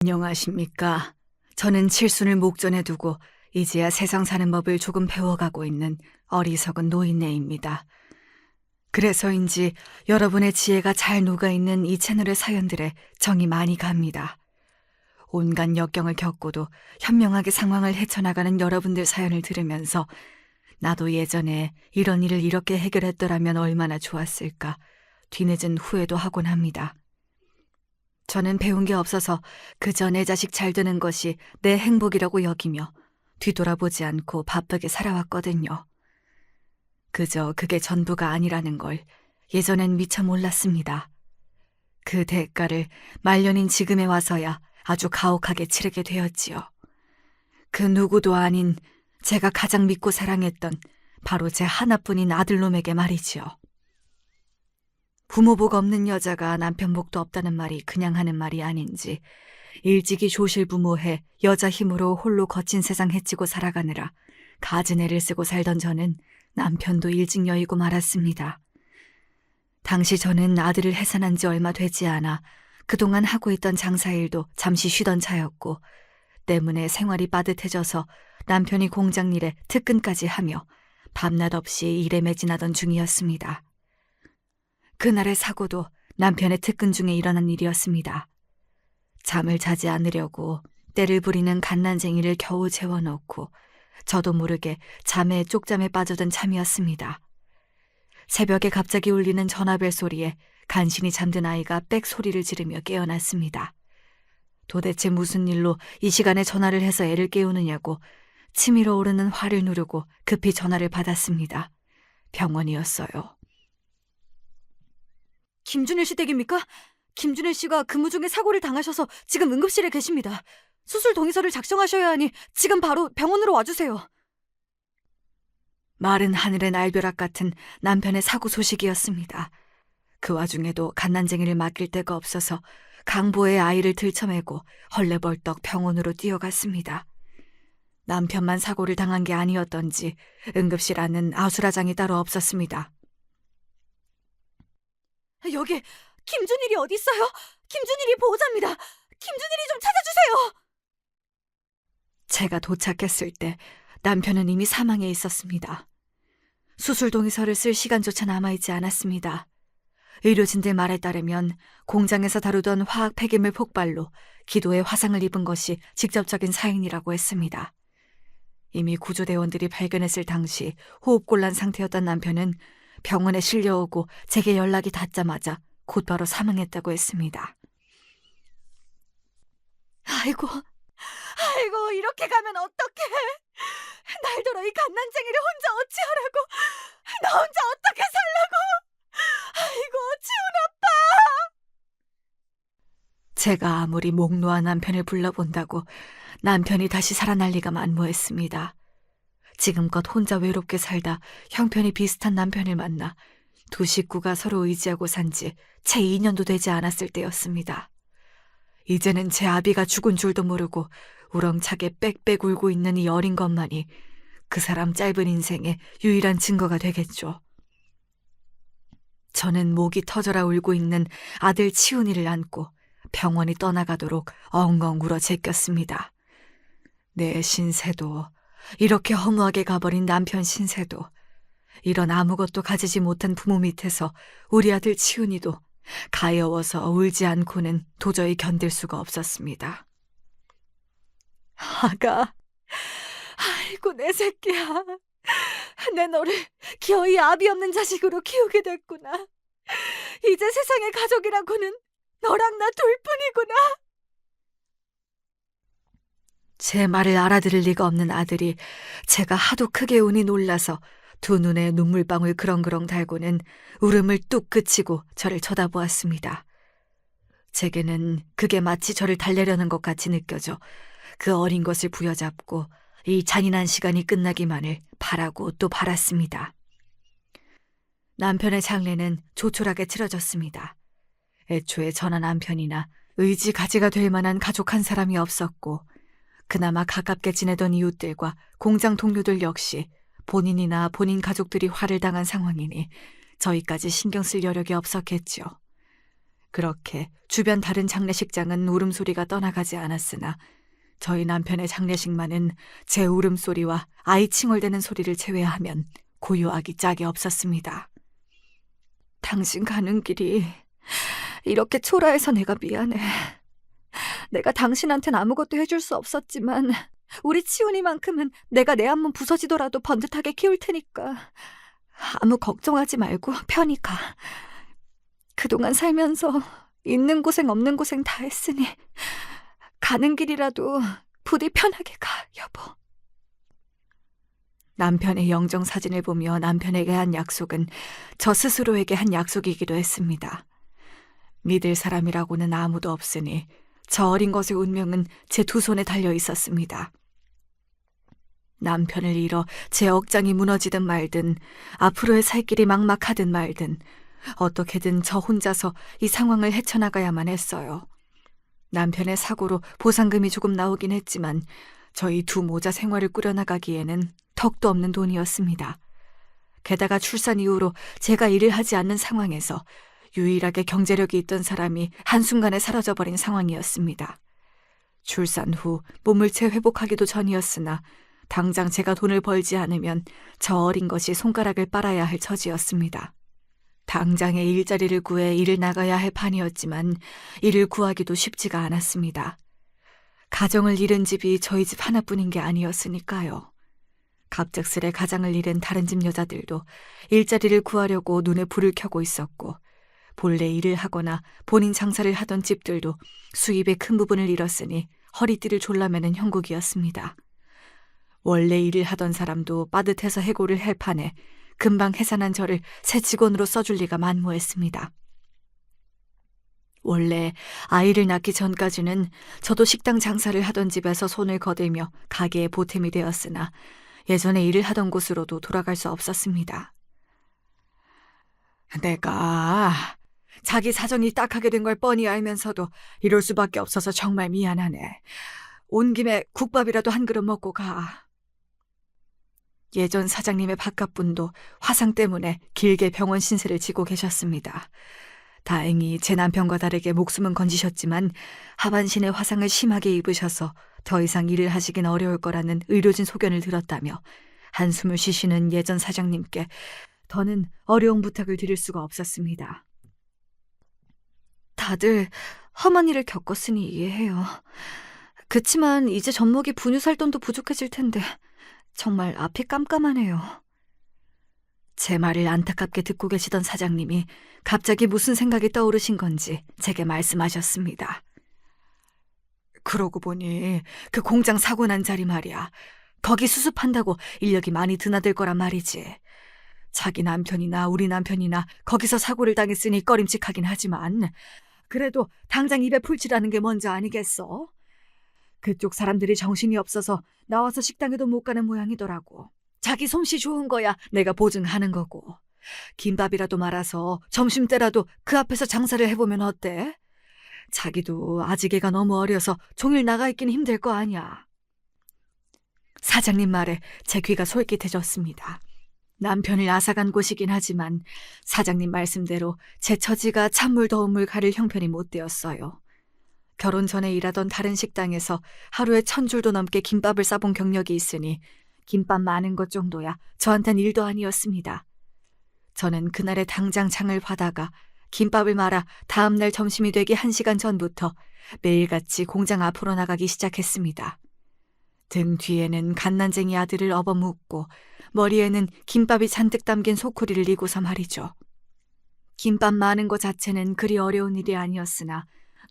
안녕하십니까. 저는 칠순을 목전에 두고 이제야 세상 사는 법을 조금 배워가고 있는 어리석은 노인네입니다. 그래서인지 여러분의 지혜가 잘 녹아있는 이 채널의 사연들에 정이 많이 갑니다. 온갖 역경을 겪고도 현명하게 상황을 헤쳐나가는 여러분들 사연을 들으면서 나도 예전에 이런 일을 이렇게 해결했더라면 얼마나 좋았을까 뒤늦은 후회도 하곤 합니다. 저는 배운 게 없어서 그저 내 자식 잘 되는 것이 내 행복이라고 여기며 뒤돌아보지 않고 바쁘게 살아왔거든요. 그저 그게 전부가 아니라는 걸 예전엔 미처 몰랐습니다. 그 대가를 말년인 지금에 와서야 아주 가혹하게 치르게 되었지요. 그 누구도 아닌 제가 가장 믿고 사랑했던 바로 제 하나뿐인 아들놈에게 말이지요. 부모 복 없는 여자가 남편 복도 없다는 말이 그냥 하는 말이 아닌지 일찍이 조실부모해 여자 힘으로 홀로 거친 세상 헤치고 살아가느라 가진 애를 쓰고 살던 저는 남편도 일찍 여의고 말았습니다. 당시 저는 아들을 해산한 지 얼마 되지 않아 그동안 하고 있던 장사일도 잠시 쉬던 차였고 때문에 생활이 빠듯해져서 남편이 공장 일에 특근까지 하며 밤낮 없이 일에 매진하던 중이었습니다. 그날의 사고도 남편의 특근 중에 일어난 일이었습니다. 잠을 자지 않으려고 때를 부리는 갓난쟁이를 겨우 재워놓고 저도 모르게 잠에 쪽잠에 빠져든 참이었습니다. 새벽에 갑자기 울리는 전화벨 소리에 간신히 잠든 아이가 빽 소리를 지르며 깨어났습니다. 도대체 무슨 일로 이 시간에 전화를 해서 애를 깨우느냐고 치밀어 오르는 화를 누르고 급히 전화를 받았습니다. 병원이었어요. 김준일 씨 댁입니까? 김준일 씨가 근무 중에 사고를 당하셔서 지금 응급실에 계십니다. 수술 동의서를 작성하셔야 하니 지금 바로 병원으로 와주세요. 마른 하늘의 날벼락 같은 남편의 사고 소식이었습니다. 그 와중에도 갓난쟁이를 맡길 데가 없어서 강보의 아이를 들쳐매고 헐레벌떡 병원으로 뛰어갔습니다. 남편만 사고를 당한 게 아니었던지 응급실 안은 아수라장이 따로 없었습니다. 여기 김준일이 어디 있어요? 김준일이 보호자입니다. 김준일이 좀 찾아주세요. 제가 도착했을 때 남편은 이미 사망해 있었습니다. 수술 동의서를 쓸 시간조차 남아있지 않았습니다. 의료진들 말에 따르면 공장에서 다루던 화학 폐기물 폭발로 기도에 화상을 입은 것이 직접적인 사인이라고 했습니다. 이미 구조대원들이 발견했을 당시 호흡곤란 상태였던 남편은 병원에 실려오고 제게 연락이 닿자마자 곧바로 사망했다고 했습니다. 아이고, 이렇게 가면 어떡해. 날더러 이 갓난쟁이를 혼자 어찌하라고. 나 혼자 어떻게 살라고. 아이고, 지훈 아빠. 제가 아무리 목 놓아 남편을 불러본다고 남편이 다시 살아날 리가 만무했습니다. 지금껏 혼자 외롭게 살다 형편이 비슷한 남편을 만나 두 식구가 서로 의지하고 산 지 채 2년도 되지 않았을 때였습니다. 이제는 제 아비가 죽은 줄도 모르고 우렁차게 빽빽 울고 있는 이 어린 것만이 그 사람 짧은 인생의 유일한 증거가 되겠죠. 저는 목이 터져라 울고 있는 아들 치훈이를 안고 병원이 떠나가도록 엉엉 울어 제꼈습니다. 내 신세도, 이렇게 허무하게 가버린 남편 신세도, 이런 아무것도 가지지 못한 부모 밑에서 우리 아들 치훈이도 가여워서 울지 않고는 도저히 견딜 수가 없었습니다. 아가, 아이고, 내 새끼야. 내 너를 기어이 아비 없는 자식으로 키우게 됐구나. 이제 세상의 가족이라고는 너랑 나 둘뿐이구나. 제 말을 알아들을 리가 없는 아들이 제가 하도 크게 우니 놀라서 두 눈에 눈물방울 그렁그렁 달고는 울음을 뚝 그치고 저를 쳐다보았습니다. 제게는 그게 마치 저를 달래려는 것 같이 느껴져 그 어린 것을 부여잡고 이 잔인한 시간이 끝나기만을 바라고 또 바랐습니다. 남편의 장례는 조촐하게 치러졌습니다. 애초에 저나 남편이나 의지가지가 될 만한 가족 한 사람이 없었고 그나마 가깝게 지내던 이웃들과 공장 동료들 역시 본인이나 본인 가족들이 화를 당한 상황이니 저희까지 신경 쓸 여력이 없었겠죠. 그렇게 주변 다른 장례식장은 울음소리가 떠나가지 않았으나 저희 남편의 장례식만은 제 울음소리와 아이 칭얼대는 소리를 제외하면 고요하기 짝이 없었습니다. 당신 가는 길이 이렇게 초라해서 내가 미안해. 내가 당신한텐 아무것도 해줄 수 없었지만 우리 치훈이만큼은 내가 내 한몸 부서지더라도 번듯하게 키울 테니까 아무 걱정하지 말고 편히 가. 그동안 살면서 있는 고생 없는 고생 다 했으니 가는 길이라도 부디 편하게 가, 여보. 남편의 영정 사진을 보며 남편에게 한 약속은 저 스스로에게 한 약속이기도 했습니다. 믿을 사람이라고는 아무도 없으니 저 어린 것의 운명은 제 두 손에 달려 있었습니다. 남편을 잃어 제 억장이 무너지든 말든 앞으로의 살 길이 막막하든 말든 어떻게든 저 혼자서 이 상황을 헤쳐나가야만 했어요. 남편의 사고로 보상금이 조금 나오긴 했지만 저희 두 모자 생활을 꾸려나가기에는 턱도 없는 돈이었습니다. 게다가 출산 이후로 제가 일을 하지 않는 상황에서 유일하게 경제력이 있던 사람이 한순간에 사라져버린 상황이었습니다. 출산 후 몸을 채 회복하기도 전이었으나 당장 제가 돈을 벌지 않으면 저 어린 것이 손가락을 빨아야 할 처지였습니다. 당장의 일자리를 구해 일을 나가야 할 판이었지만 일을 구하기도 쉽지가 않았습니다. 가정을 잃은 집이 저희 집 하나뿐인 게 아니었으니까요. 갑작스레 가장을 잃은 다른 집 여자들도 일자리를 구하려고 눈에 불을 켜고 있었고 본래 일을 하거나 본인 장사를 하던 집들도 수입의 큰 부분을 잃었으니 허리띠를 졸라매는 형국이었습니다. 원래 일을 하던 사람도 빠듯해서 해고를 할 판에 금방 해산한 저를 새 직원으로 써줄 리가 만무했습니다. 원래 아이를 낳기 전까지는 저도 식당 장사를 하던 집에서 손을 거들며 가게의 보탬이 되었으나 예전에 일을 하던 곳으로도 돌아갈 수 없었습니다. 내가 자기 사정이 딱하게 된 걸 뻔히 알면서도 이럴 수밖에 없어서 정말 미안하네. 온 김에 국밥이라도 한 그릇 먹고 가. 예전 사장님의 바깥분도 화상 때문에 길게 병원 신세를 지고 계셨습니다. 다행히 제 남편과 다르게 목숨은 건지셨지만 하반신에 화상을 심하게 입으셔서 더 이상 일을 하시긴 어려울 거라는 의료진 소견을 들었다며 한숨을 쉬시는 예전 사장님께 더는 어려운 부탁을 드릴 수가 없었습니다. 다들 험한 일을 겪었으니 이해해요. 그치만 이제 젖먹이 분유 살 돈도 부족해질 텐데 정말 앞이 깜깜하네요. 제 말을 안타깝게 듣고 계시던 사장님이 갑자기 무슨 생각이 떠오르신 건지 제게 말씀하셨습니다. 그러고 보니 그 공장 사고 난 자리 말이야. 거기 수습한다고 인력이 많이 드나들 거란 말이지. 자기 남편이나 우리 남편이나 거기서 사고를 당했으니 꺼림칙하긴 하지만 그래도 당장 입에 풀칠하는 게 먼저 아니겠어? 그쪽 사람들이 정신이 없어서 나와서 식당에도 못 가는 모양이더라고. 자기 솜씨 좋은 거야 내가 보증하는 거고. 김밥이라도 말아서 점심때라도 그 앞에서 장사를 해보면 어때? 자기도 아직 애가 너무 어려서 종일 나가 있기는 힘들 거 아니야. 사장님 말에 제 귀가 솔깃해졌습니다. 남편을 앗아간 곳이긴 하지만 사장님 말씀대로 제 처지가 찬물 더운 물 가릴 형편이 못 되었어요. 결혼 전에 일하던 다른 식당에서 하루에 1,000줄도 넘게 김밥을 싸본 경력이 있으니 김밥 많은 것 정도야 저한텐 일도 아니었습니다. 저는 그날에 당장 장을 봐다가 김밥을 말아 다음날 점심이 되기 1시간 전부터 매일같이 공장 앞으로 나가기 시작했습니다. 등 뒤에는 갓난쟁이 아들을 업어묻고 머리에는 김밥이 잔뜩 담긴 소쿠리를 이고서 말이죠. 김밥 많은 것 자체는 그리 어려운 일이 아니었으나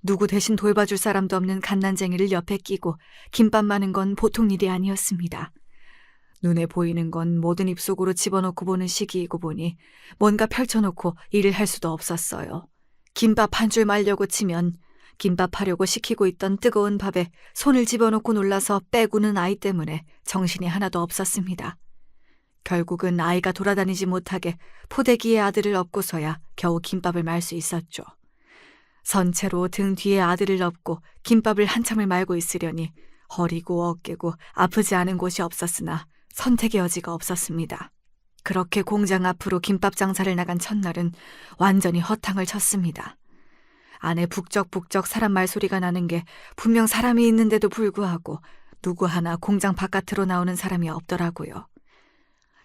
누구 대신 돌봐줄 사람도 없는 갓난쟁이를 옆에 끼고 김밥 많은 건 보통 일이 아니었습니다. 눈에 보이는 건 모든 입속으로 집어넣고 보는 시기이고 보니 뭔가 펼쳐놓고 일을 할 수도 없었어요. 김밥 한 줄 말려고 치면 김밥 하려고 식히고 있던 뜨거운 밥에 손을 집어넣고 놀라서 빼구는 아이 때문에 정신이 하나도 없었습니다. 결국은 아이가 돌아다니지 못하게 포대기에 아들을 업고서야 겨우 김밥을 말 수 있었죠. 선체로 등 뒤에 아들을 업고 김밥을 한참을 말고 있으려니 허리고 어깨고 아프지 않은 곳이 없었으나 선택의 여지가 없었습니다. 그렇게 공장 앞으로 김밥 장사를 나간 첫날은 완전히 허탕을 쳤습니다. 안에 북적북적 사람 말소리가 나는 게 분명 사람이 있는데도 불구하고 누구 하나 공장 바깥으로 나오는 사람이 없더라고요.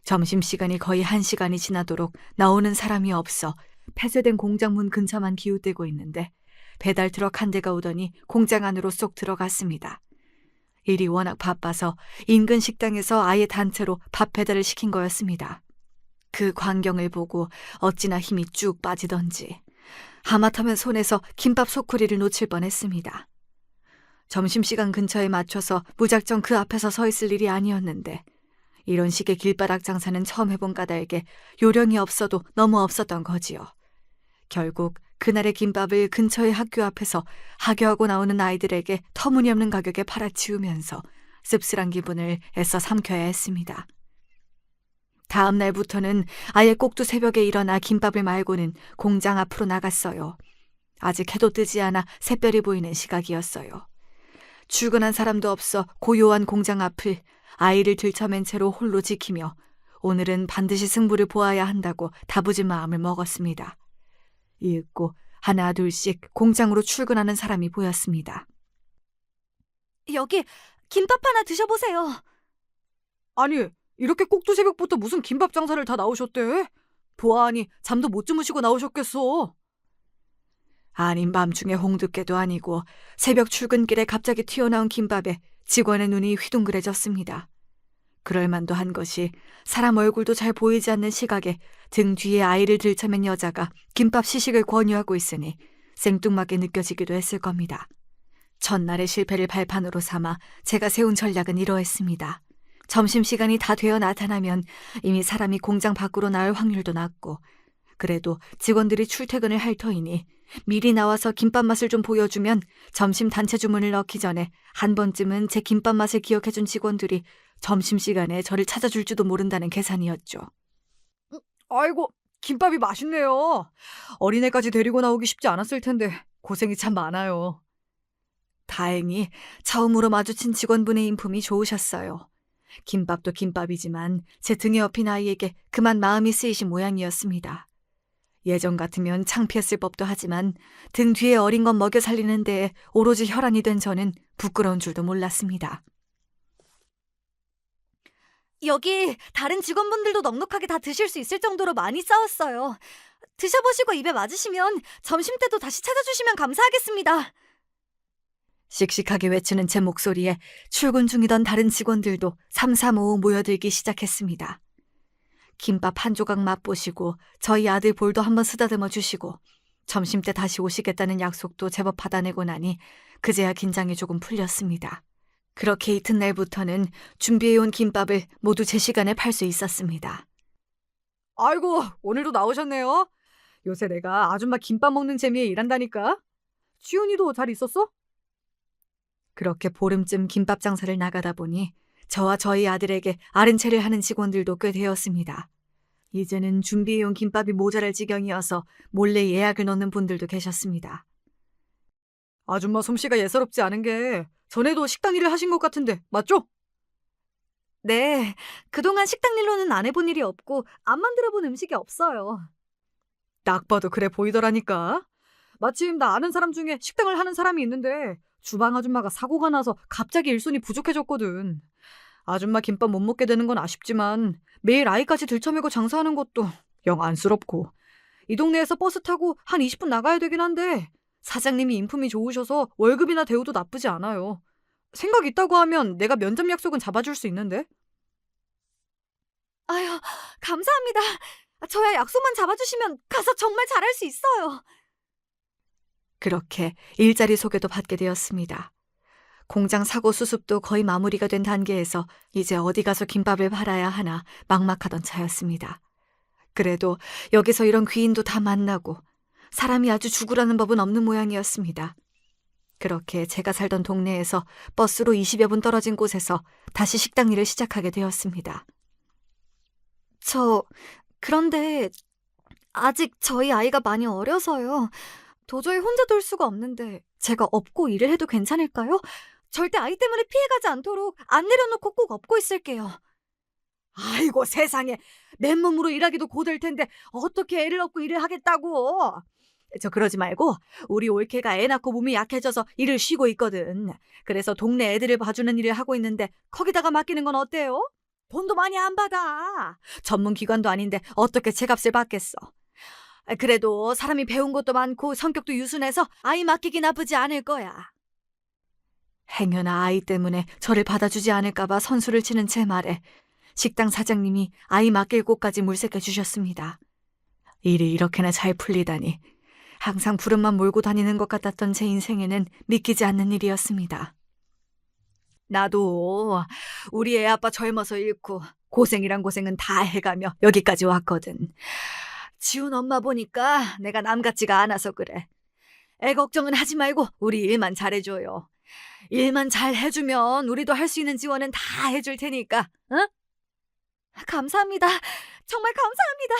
점심시간이 거의 1시간이 지나도록 나오는 사람이 없어 폐쇄된 공장 문 근처만 기웃대고 있는데 배달 트럭 한 대가 오더니 공장 안으로 쏙 들어갔습니다. 일이 워낙 바빠서 인근 식당에서 아예 단체로 밥 배달을 시킨 거였습니다. 그 광경을 보고 어찌나 힘이 쭉 빠지던지 하마터면 손에서 김밥 소쿠리를 놓칠 뻔했습니다. 점심시간 근처에 맞춰서 무작정 그 앞에서 서 있을 일이 아니었는데 이런 식의 길바닥 장사는 처음 해본 까닭에 요령이 없어도 너무 없었던 거지요. 결국 그날의 김밥을 근처의 학교 앞에서 하교하고 나오는 아이들에게 터무니없는 가격에 팔아치우면서 씁쓸한 기분을 애써 삼켜야 했습니다. 다음 날부터는 아예 꼭두 새벽에 일어나 김밥을 말고는 공장 앞으로 나갔어요. 아직 해도 뜨지 않아 샛별이 보이는 시각이었어요. 출근한 사람도 없어 고요한 공장 앞을 아이를 들쳐맨 채로 홀로 지키며 오늘은 반드시 승부를 보아야 한다고 다부진 마음을 먹었습니다. 이윽고 하나 둘씩 공장으로 출근하는 사람이 보였습니다. 여기 김밥 하나 드셔보세요. 아니, 이렇게 꼭두 새벽부터 무슨 김밥 장사를 다 나오셨대? 보아하니 잠도 못 주무시고 나오셨겠어. 아닌 밤중에 홍두깨도 아니고 새벽 출근길에 갑자기 튀어나온 김밥에 직원의 눈이 휘둥그레졌습니다. 그럴만도 한 것이 사람 얼굴도 잘 보이지 않는 시각에 등 뒤에 아이를 들쳐맨 여자가 김밥 시식을 권유하고 있으니 생뚱맞게 느껴지기도 했을 겁니다. 첫날의 실패를 발판으로 삼아 제가 세운 전략은 이러했습니다. 점심시간이 다 되어 나타나면 이미 사람이 공장 밖으로 나올 확률도 낮고 그래도 직원들이 출퇴근을 할 터이니 미리 나와서 김밥 맛을 좀 보여주면 점심 단체 주문을 넣기 전에 한 번쯤은 제 김밥 맛을 기억해준 직원들이 점심시간에 저를 찾아줄지도 모른다는 계산이었죠. 아이고, 김밥이 맛있네요. 어린애까지 데리고 나오기 쉽지 않았을 텐데 고생이 참 많아요. 다행히 처음으로 마주친 직원분의 인품이 좋으셨어요. 김밥도 김밥이지만 제 등에 업힌 아이에게 그만 마음이 쓰이신 모양이었습니다. 예전 같으면 창피했을 법도 하지만 등 뒤에 어린 것 먹여 살리는 데에 오로지 혈안이 된 저는 부끄러운 줄도 몰랐습니다. 여기 다른 직원분들도 넉넉하게 다 드실 수 있을 정도로 많이 싸웠어요. 드셔보시고 입에 맞으시면 점심 때도 다시 찾아주시면 감사하겠습니다. 씩씩하게 외치는 제 목소리에 출근 중이던 다른 직원들도 삼삼오오 모여들기 시작했습니다. 김밥 한 조각 맛보시고 저희 아들 볼도 한번 쓰다듬어 주시고 점심 때 다시 오시겠다는 약속도 제법 받아내고 나니 그제야 긴장이 조금 풀렸습니다. 그렇게 이튿날부터는 준비해온 김밥을 모두 제 시간에 팔 수 있었습니다. 아이고, 오늘도 나오셨네요. 요새 내가 아줌마 김밥 먹는 재미에 일한다니까. 지훈이도 잘 있었어? 그렇게 보름쯤 김밥 장사를 나가다 보니 저와 저희 아들에게 아른 체를 하는 직원들도 꽤 되었습니다. 이제는 준비해온 김밥이 모자랄 지경이어서 몰래 예약을 넣는 분들도 계셨습니다. 아줌마 솜씨가 예사롭지 않은 게 전에도 식당 일을 하신 것 같은데 맞죠? 네, 그동안 식당 일로는 안 해본 일이 없고 안 만들어본 음식이 없어요. 딱 봐도 그래 보이더라니까. 마침 나 아는 사람 중에 식당을 하는 사람이 있는데 주방 아줌마가 사고가 나서 갑자기 일손이 부족해졌거든. 아줌마 김밥 못 먹게 되는 건 아쉽지만 매일 아이까지 들쳐매고 장사하는 것도 영 안쓰럽고 이 동네에서 버스 타고 한 20분 나가야 되긴 한데 사장님이 인품이 좋으셔서 월급이나 대우도 나쁘지 않아요. 생각 있다고 하면 내가 면접 약속은 잡아줄 수 있는데. 아유, 감사합니다. 저야 약속만 잡아주시면 가서 정말 잘할 수 있어요. 그렇게 일자리 소개도 받게 되었습니다. 공장 사고 수습도 거의 마무리가 된 단계에서 이제 어디 가서 김밥을 팔아야 하나 막막하던 차였습니다. 그래도 여기서 이런 귀인도 다 만나고 사람이 아주 죽으라는 법은 없는 모양이었습니다. 그렇게 제가 살던 동네에서 버스로 20여 분 떨어진 곳에서 다시 식당 일을 시작하게 되었습니다. 그런데 아직 저희 아이가 많이 어려서요. 도저히 혼자 둘 수가 없는데 제가 업고 일을 해도 괜찮을까요? 절대 아이 때문에 피해가지 않도록 안 내려놓고 꼭 업고 있을게요. 아이고 세상에, 맨몸으로 일하기도 고될 텐데 어떻게 애를 업고 일을 하겠다고. 그러지 말고 우리 올케가 애 낳고 몸이 약해져서 일을 쉬고 있거든. 그래서 동네 애들을 봐주는 일을 하고 있는데 거기다가 맡기는 건 어때요? 돈도 많이 안 받아. 전문 기관도 아닌데 어떻게 제값을 받겠어. 그래도 사람이 배운 것도 많고 성격도 유순해서 아이 맡기기 나쁘지 않을 거야. 행여나 아이 때문에 저를 받아주지 않을까봐 선수를 치는 제 말에 식당 사장님이 아이 맡길 곳까지 물색해 주셨습니다. 일이 이렇게나 잘 풀리다니 항상 부름만 몰고 다니는 것 같았던 제 인생에는 믿기지 않는 일이었습니다. 나도 우리 애 아빠 젊어서 잃고 고생이란 고생은 다 해가며 여기까지 왔거든. 지훈 엄마 보니까 내가 남 같지가 않아서 그래. 애 걱정은 하지 말고 우리 일만 잘해줘요. 일만 잘 해주면 우리도 할 수 있는 지원은 다 해줄 테니까. 응? 감사합니다. 정말 감사합니다.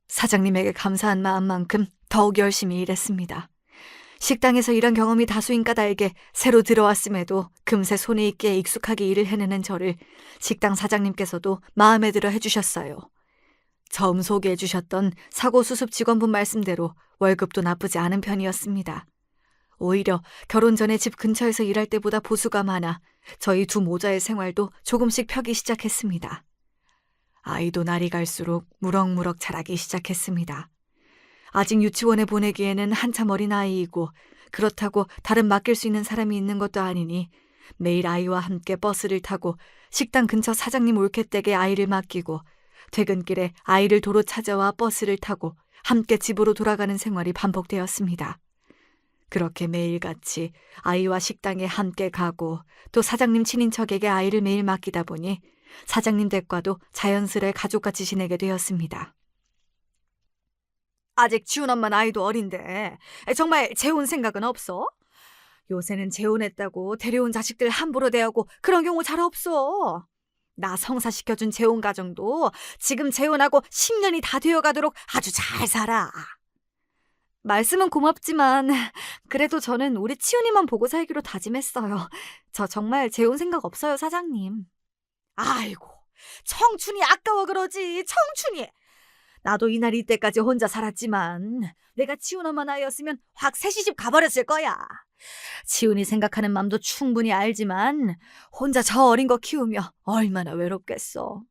사장님에게 감사한 마음만큼 더욱 열심히 일했습니다. 식당에서 이런 경험이 다수인 까닭에 새로 들어왔음에도 금세 손에 익게 익숙하게 일을 해내는 저를 식당 사장님께서도 마음에 들어 해주셨어요. 처음 소개해 주셨던 사고수습 직원분 말씀대로 월급도 나쁘지 않은 편이었습니다. 오히려 결혼 전에 집 근처에서 일할 때보다 보수가 많아 저희 두 모자의 생활도 조금씩 펴기 시작했습니다. 아이도 날이 갈수록 무럭무럭 자라기 시작했습니다. 아직 유치원에 보내기에는 한참 어린 아이이고 그렇다고 다른 맡길 수 있는 사람이 있는 것도 아니니 매일 아이와 함께 버스를 타고 식당 근처 사장님 올케댁에 아이를 맡기고 퇴근길에 아이를 도로 찾아와 버스를 타고 함께 집으로 돌아가는 생활이 반복되었습니다. 그렇게 매일같이 아이와 식당에 함께 가고 또 사장님 친인척에게 아이를 매일 맡기다 보니 사장님 댁과도 자연스레 가족같이 지내게 되었습니다. 아직 지훈 엄마 나이도 어린데 정말 재혼 생각은 없어? 요새는 재혼했다고 데려온 자식들 함부로 대하고 그런 경우 잘 없어. 나 성사시켜준 재혼 가정도 지금 재혼하고 10년이 다 되어가도록 아주 잘 살아. 말씀은 고맙지만 그래도 저는 우리 치훈이만 보고 살기로 다짐했어요. 저 정말 재혼 생각 없어요, 사장님. 아이고, 청춘이 아까워 그러지, 청춘이. 나도 이날 이때까지 혼자 살았지만 내가 치훈 엄마 나이였으면 확 새 시집 가버렸을 거야. 치훈이 생각하는 맘도 충분히 알지만 혼자 저 어린 거 키우며 얼마나 외롭겠어.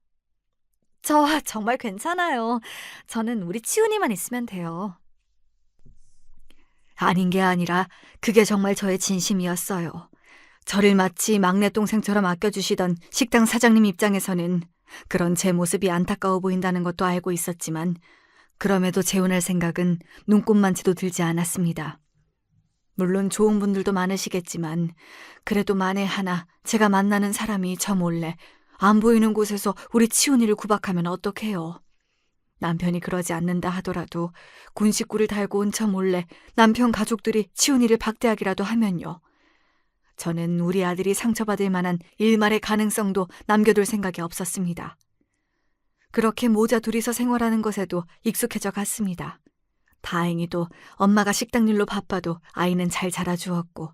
저 정말 괜찮아요. 저는 우리 치훈이만 있으면 돼요. 아닌 게 아니라 그게 정말 저의 진심이었어요. 저를 마치 막내 동생처럼 아껴주시던 식당 사장님 입장에서는 그런 제 모습이 안타까워 보인다는 것도 알고 있었지만 그럼에도 재혼할 생각은 눈꼽만치도 들지 않았습니다. 물론 좋은 분들도 많으시겠지만 그래도 만에 하나 제가 만나는 사람이 저 몰래 안 보이는 곳에서 우리 치훈이를 구박하면 어떡해요. 남편이 그러지 않는다 하더라도 군 식구를 달고 온 저 몰래 남편 가족들이 치훈이를 박대하기라도 하면요. 저는 우리 아들이 상처받을 만한 일말의 가능성도 남겨둘 생각이 없었습니다. 그렇게 모자 둘이서 생활하는 것에도 익숙해져 갔습니다. 다행히도 엄마가 식당 일로 바빠도 아이는 잘 자라주었고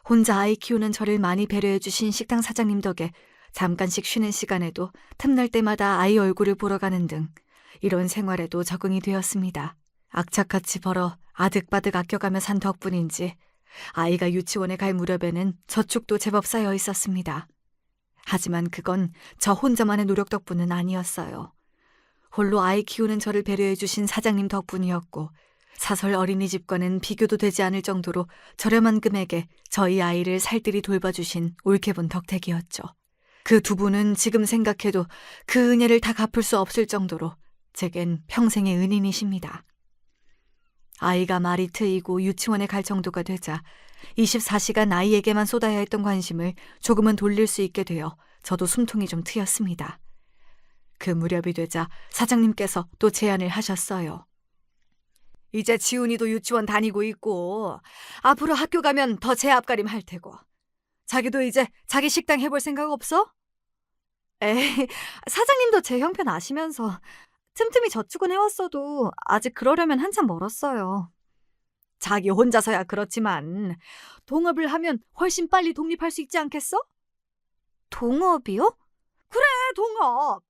혼자 아이 키우는 저를 많이 배려해 주신 식당 사장님 덕에 잠깐씩 쉬는 시간에도 틈날 때마다 아이 얼굴을 보러 가는 등 이런 생활에도 적응이 되었습니다. 악착같이 벌어 아득바득 아껴가며 산 덕분인지 아이가 유치원에 갈 무렵에는 저축도 제법 쌓여 있었습니다. 하지만 그건 저 혼자만의 노력 덕분은 아니었어요. 홀로 아이 키우는 저를 배려해 주신 사장님 덕분이었고 사설 어린이집과는 비교도 되지 않을 정도로 저렴한 금액에 저희 아이를 살뜰히 돌봐주신 올케분 덕택이었죠. 그 두 분은 지금 생각해도 그 은혜를 다 갚을 수 없을 정도로 제겐 평생의 은인이십니다. 아이가 말이 트이고 유치원에 갈 정도가 되자 24시간 아이에게만 쏟아야 했던 관심을 조금은 돌릴 수 있게 되어 저도 숨통이 좀 트였습니다. 그 무렵이 되자 사장님께서 또 제안을 하셨어요. 이제 지훈이도 유치원 다니고 있고 앞으로 학교 가면 더 제 앞가림 할 테고 자기도 이제 자기 식당 해볼 생각 없어? 에이, 사장님도 제 형편 아시면서 틈틈이 저축은 해왔어도 아직 그러려면 한참 멀었어요. 자기 혼자서야 그렇지만 동업을 하면 훨씬 빨리 독립할 수 있지 않겠어? 동업이요? 그래, 동업.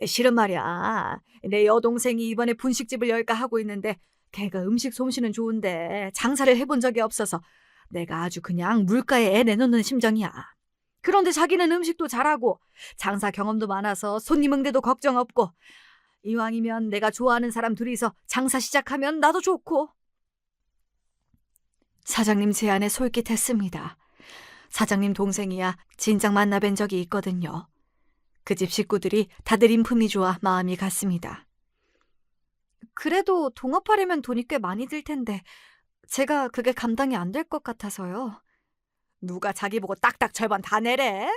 실은 말이야. 내 여동생이 이번에 분식집을 열까 하고 있는데 걔가 음식 솜씨는 좋은데 장사를 해본 적이 없어서 내가 아주 그냥 물가에 애 내놓는 심정이야. 그런데 자기는 음식도 잘하고 장사 경험도 많아서 손님 응대도 걱정 없고 이왕이면 내가 좋아하는 사람 둘이서 장사 시작하면 나도 좋고. 사장님 제안에 솔깃했습니다. 사장님 동생이야 진작 만나뵌 적이 있거든요. 그 집 식구들이 다들 인품이 좋아 마음이 갔습니다. 그래도 동업하려면 돈이 꽤 많이 들 텐데 제가 그게 감당이 안 될 것 같아서요. 누가 자기 보고 딱딱 절반 다 내래?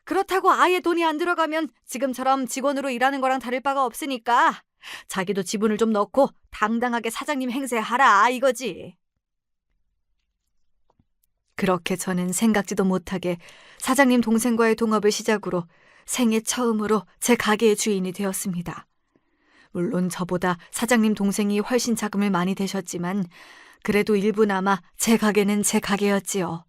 그렇다고 아예 돈이 안 들어가면 지금처럼 직원으로 일하는 거랑 다를 바가 없으니까 자기도 지분을 좀 넣고 당당하게 사장님 행세하라 이거지. 그렇게 저는 생각지도 못하게 사장님 동생과의 동업을 시작으로 생애 처음으로 제 가게의 주인이 되었습니다. 물론 저보다 사장님 동생이 훨씬 자금을 많이 대셨지만 그래도 일부나마 제 가게는 제 가게였지요.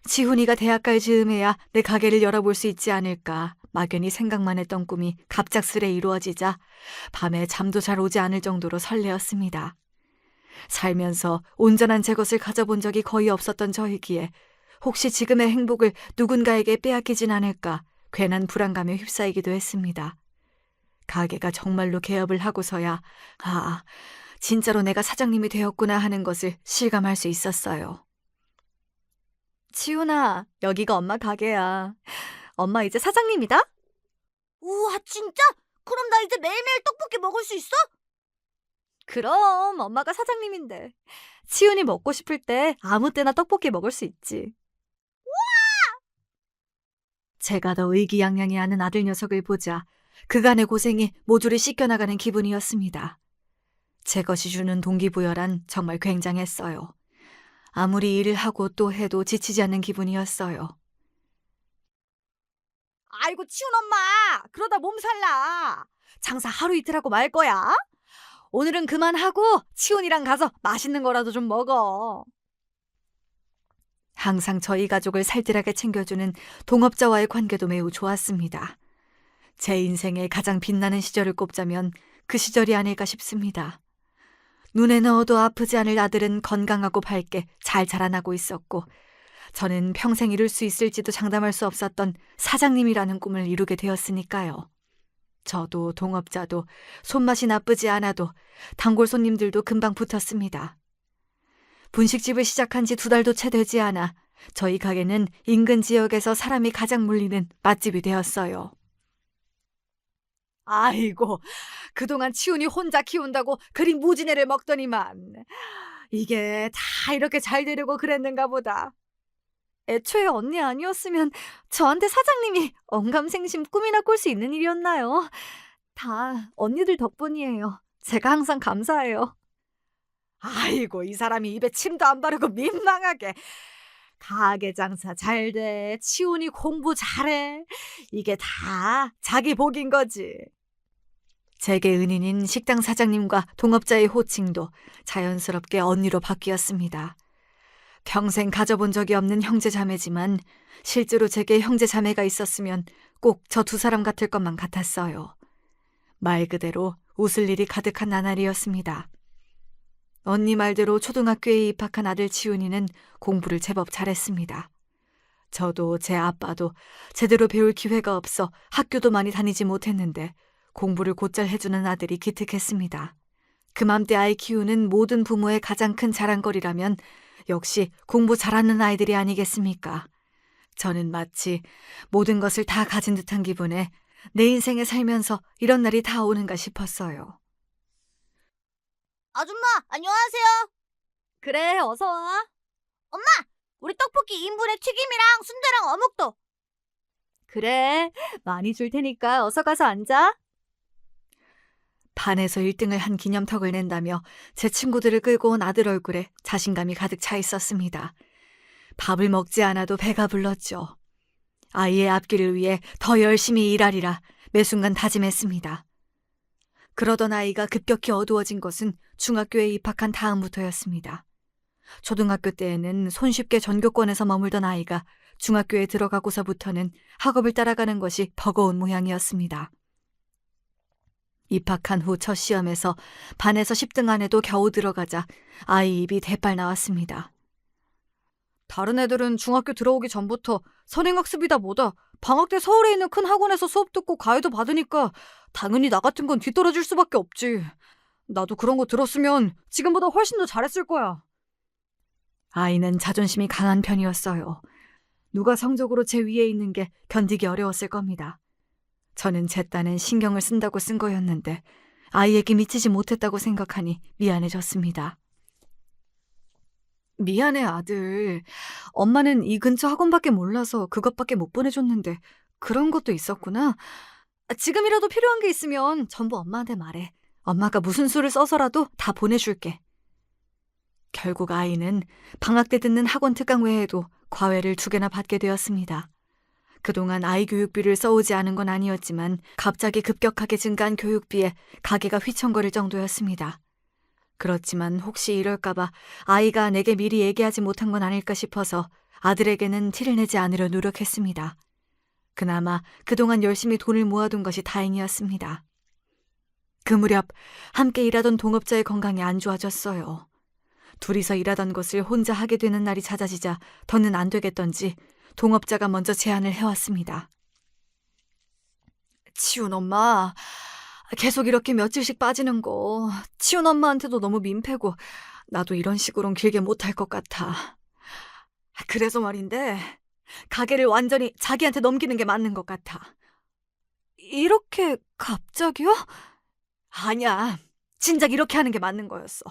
지훈이가 대학 갈 즈음에야 내 가게를 열어볼 수 있지 않을까 막연히 생각만 했던 꿈이 갑작스레 이루어지자 밤에 잠도 잘 오지 않을 정도로 설레었습니다. 살면서 온전한 제 것을 가져본 적이 거의 없었던 저이기에 혹시 지금의 행복을 누군가에게 빼앗기진 않을까 괜한 불안감에 휩싸이기도 했습니다. 가게가 정말로 개업을 하고서야 진짜로 내가 사장님이 되었구나 하는 것을 실감할 수 있었어요. 지훈아, 여기가 엄마 가게야. 엄마 이제 사장님이다? 우와, 진짜? 그럼 나 이제 매일매일 떡볶이 먹을 수 있어? 그럼 엄마가 사장님인데 치훈이 먹고 싶을 때 아무 때나 떡볶이 먹을 수 있지. 제가 더 의기양양해하는 아들 녀석을 보자 그간의 고생이 모조리 씻겨나가는 기분이었습니다. 제 것이 주는 동기부여란 정말 굉장했어요. 아무리 일을 하고 또 해도 지치지 않는 기분이었어요. 아이고 치훈 엄마 그러다 몸살나. 장사 하루 이틀 하고 말 거야? 오늘은 그만하고 치훈이랑 가서 맛있는 거라도 좀 먹어. 항상 저희 가족을 살뜰하게 챙겨주는 동업자와의 관계도 매우 좋았습니다. 제 인생의 가장 빛나는 시절을 꼽자면 그 시절이 아닐까 싶습니다. 눈에 넣어도 아프지 않을 아들은 건강하고 밝게 잘 자라나고 있었고 저는 평생 이룰 수 있을지도 장담할 수 없었던 사장님이라는 꿈을 이루게 되었으니까요. 저도 동업자도 손맛이 나쁘지 않아도 단골 손님들도 금방 붙었습니다. 분식집을 시작한 지 2달도 채 되지 않아 저희 가게는 인근 지역에서 사람이 가장 몰리는 맛집이 되었어요. 아이고 그동안 치훈이 혼자 키운다고 그리 무진애를 먹더니만 이게 다 이렇게 잘 되려고 그랬는가 보다. 애초에 언니 아니었으면 저한테 사장님이 언감생심 꿈이나 꿀 수 있는 일이었나요? 다 언니들 덕분이에요. 제가 항상 감사해요. 아이고 이 사람이 입에 침도 안 바르고 민망하게. 가게 장사 잘 돼, 치훈이 공부 잘해. 이게 다 자기 복인 거지. 제게 은인인 식당 사장님과 동업자의 호칭도 자연스럽게 언니로 바뀌었습니다. 평생 가져본 적이 없는 형제자매지만 실제로 제게 형제자매가 있었으면 꼭 저 2사람 같을 것만 같았어요. 말 그대로 웃을 일이 가득한 나날이었습니다. 언니 말대로 초등학교에 입학한 아들 치훈이는 공부를 제법 잘했습니다. 저도 제 아빠도 제대로 배울 기회가 없어 학교도 많이 다니지 못했는데 공부를 곧잘 해주는 아들이 기특했습니다. 그맘때 아이 키우는 모든 부모의 가장 큰 자랑거리라면 역시 공부 잘하는 아이들이 아니겠습니까? 저는 마치 모든 것을 다 가진 듯한 기분에 내 인생에 살면서 이런 날이 다 오는가 싶었어요. 아줌마, 안녕하세요. 그래, 어서 와. 우리 떡볶이 2인분에 튀김이랑 순대랑 어묵도. 그래, 많이 줄 테니까 어서 가서 앉아. 반에서 1등을 한 기념턱을 낸다며 제 친구들을 끌고 온 아들 얼굴에 자신감이 가득 차 있었습니다. 밥을 먹지 않아도 배가 불렀죠. 아이의 앞길을 위해 더 열심히 일하리라 매 순간 다짐했습니다. 그러던 아이가 급격히 어두워진 것은 중학교에 입학한 다음부터였습니다. 초등학교 때에는 손쉽게 전교권에서 머물던 아이가 중학교에 들어가고서부터는 학업을 따라가는 것이 버거운 모양이었습니다. 입학한 후 첫 시험에서 반에서 10등 안에도 겨우 들어가자 아이 입이 대빨 나왔습니다. 다른 애들은 중학교 들어오기 전부터 선행학습이다 뭐다 방학 때 서울에 있는 큰 학원에서 수업 듣고 과외도 받으니까 당연히 나 같은 건 뒤떨어질 수밖에 없지. 나도 그런 거 들었으면 지금보다 훨씬 더 잘했을 거야. 아이는 자존심이 강한 편이었어요. 누가 성적으로 제 위에 있는 게 견디기 어려웠을 겁니다. 저는 제 딴엔 신경을 쓴다고 쓴 거였는데 아이에게 미치지 못했다고 생각하니 미안해졌습니다. 미안해, 아들. 엄마는 이 근처 학원밖에 몰라서 그것밖에 못 보내줬는데 그런 것도 있었구나. 지금이라도 필요한 게 있으면 전부 엄마한테 말해. 엄마가 무슨 수를 써서라도 다 보내줄게. 결국 아이는 방학 때 듣는 학원 특강 외에도 과외를 2개나 받게 되었습니다. 그동안 아이 교육비를 써오지 않은 건 아니었지만 갑자기 급격하게 증가한 교육비에 가게가 휘청거릴 정도였습니다. 그렇지만 혹시 이럴까봐 아이가 내게 미리 얘기하지 못한 건 아닐까 싶어서 아들에게는 티를 내지 않으려 노력했습니다. 그나마 그동안 열심히 돈을 모아둔 것이 다행이었습니다. 그 무렵 함께 일하던 동업자의 건강이 안 좋아졌어요. 둘이서 일하던 것을 혼자 하게 되는 날이 잦아지자 더는 안 되겠던지 동업자가 먼저 제안을 해왔습니다. 치훈 엄마, 계속 이렇게 며칠씩 빠지는 거 치훈 엄마한테도 너무 민폐고 나도 이런 식으로는 길게 못할 것 같아. 그래서 말인데 가게를 완전히 자기한테 넘기는 게 맞는 것 같아. 이렇게 갑자기요? 아니야, 진작 이렇게 하는 게 맞는 거였어.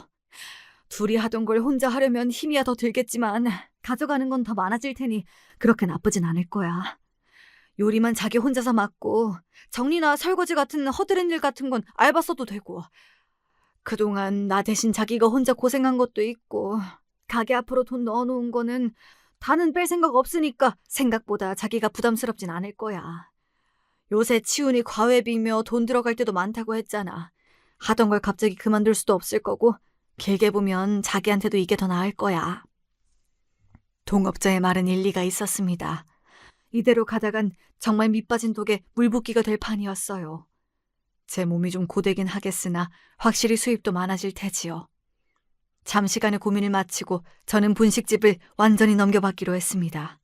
둘이 하던 걸 혼자 하려면 힘이야 더 들겠지만 가져가는 건 더 많아질 테니 그렇게 나쁘진 않을 거야. 요리만 자기 혼자서 맡고 정리나 설거지 같은 허드렛 일 같은 건 알바 써도 되고 그동안 나 대신 자기가 혼자 고생한 것도 있고 가게 앞으로 돈 넣어놓은 거는 다는 뺄 생각 없으니까 생각보다 자기가 부담스럽진 않을 거야. 요새 치훈이 과외비며 돈 들어갈 때도 많다고 했잖아. 하던 걸 갑자기 그만둘 수도 없을 거고 길게 보면 자기한테도 이게 더 나을 거야. 동업자의 말은 일리가 있었습니다. 이대로 가다간 정말 밑빠진 독에 물붓기가 될 판이었어요. 제 몸이 좀 고되긴 하겠으나 확실히 수입도 많아질 테지요. 잠시간의 고민을 마치고 저는 분식집을 완전히 넘겨받기로 했습니다.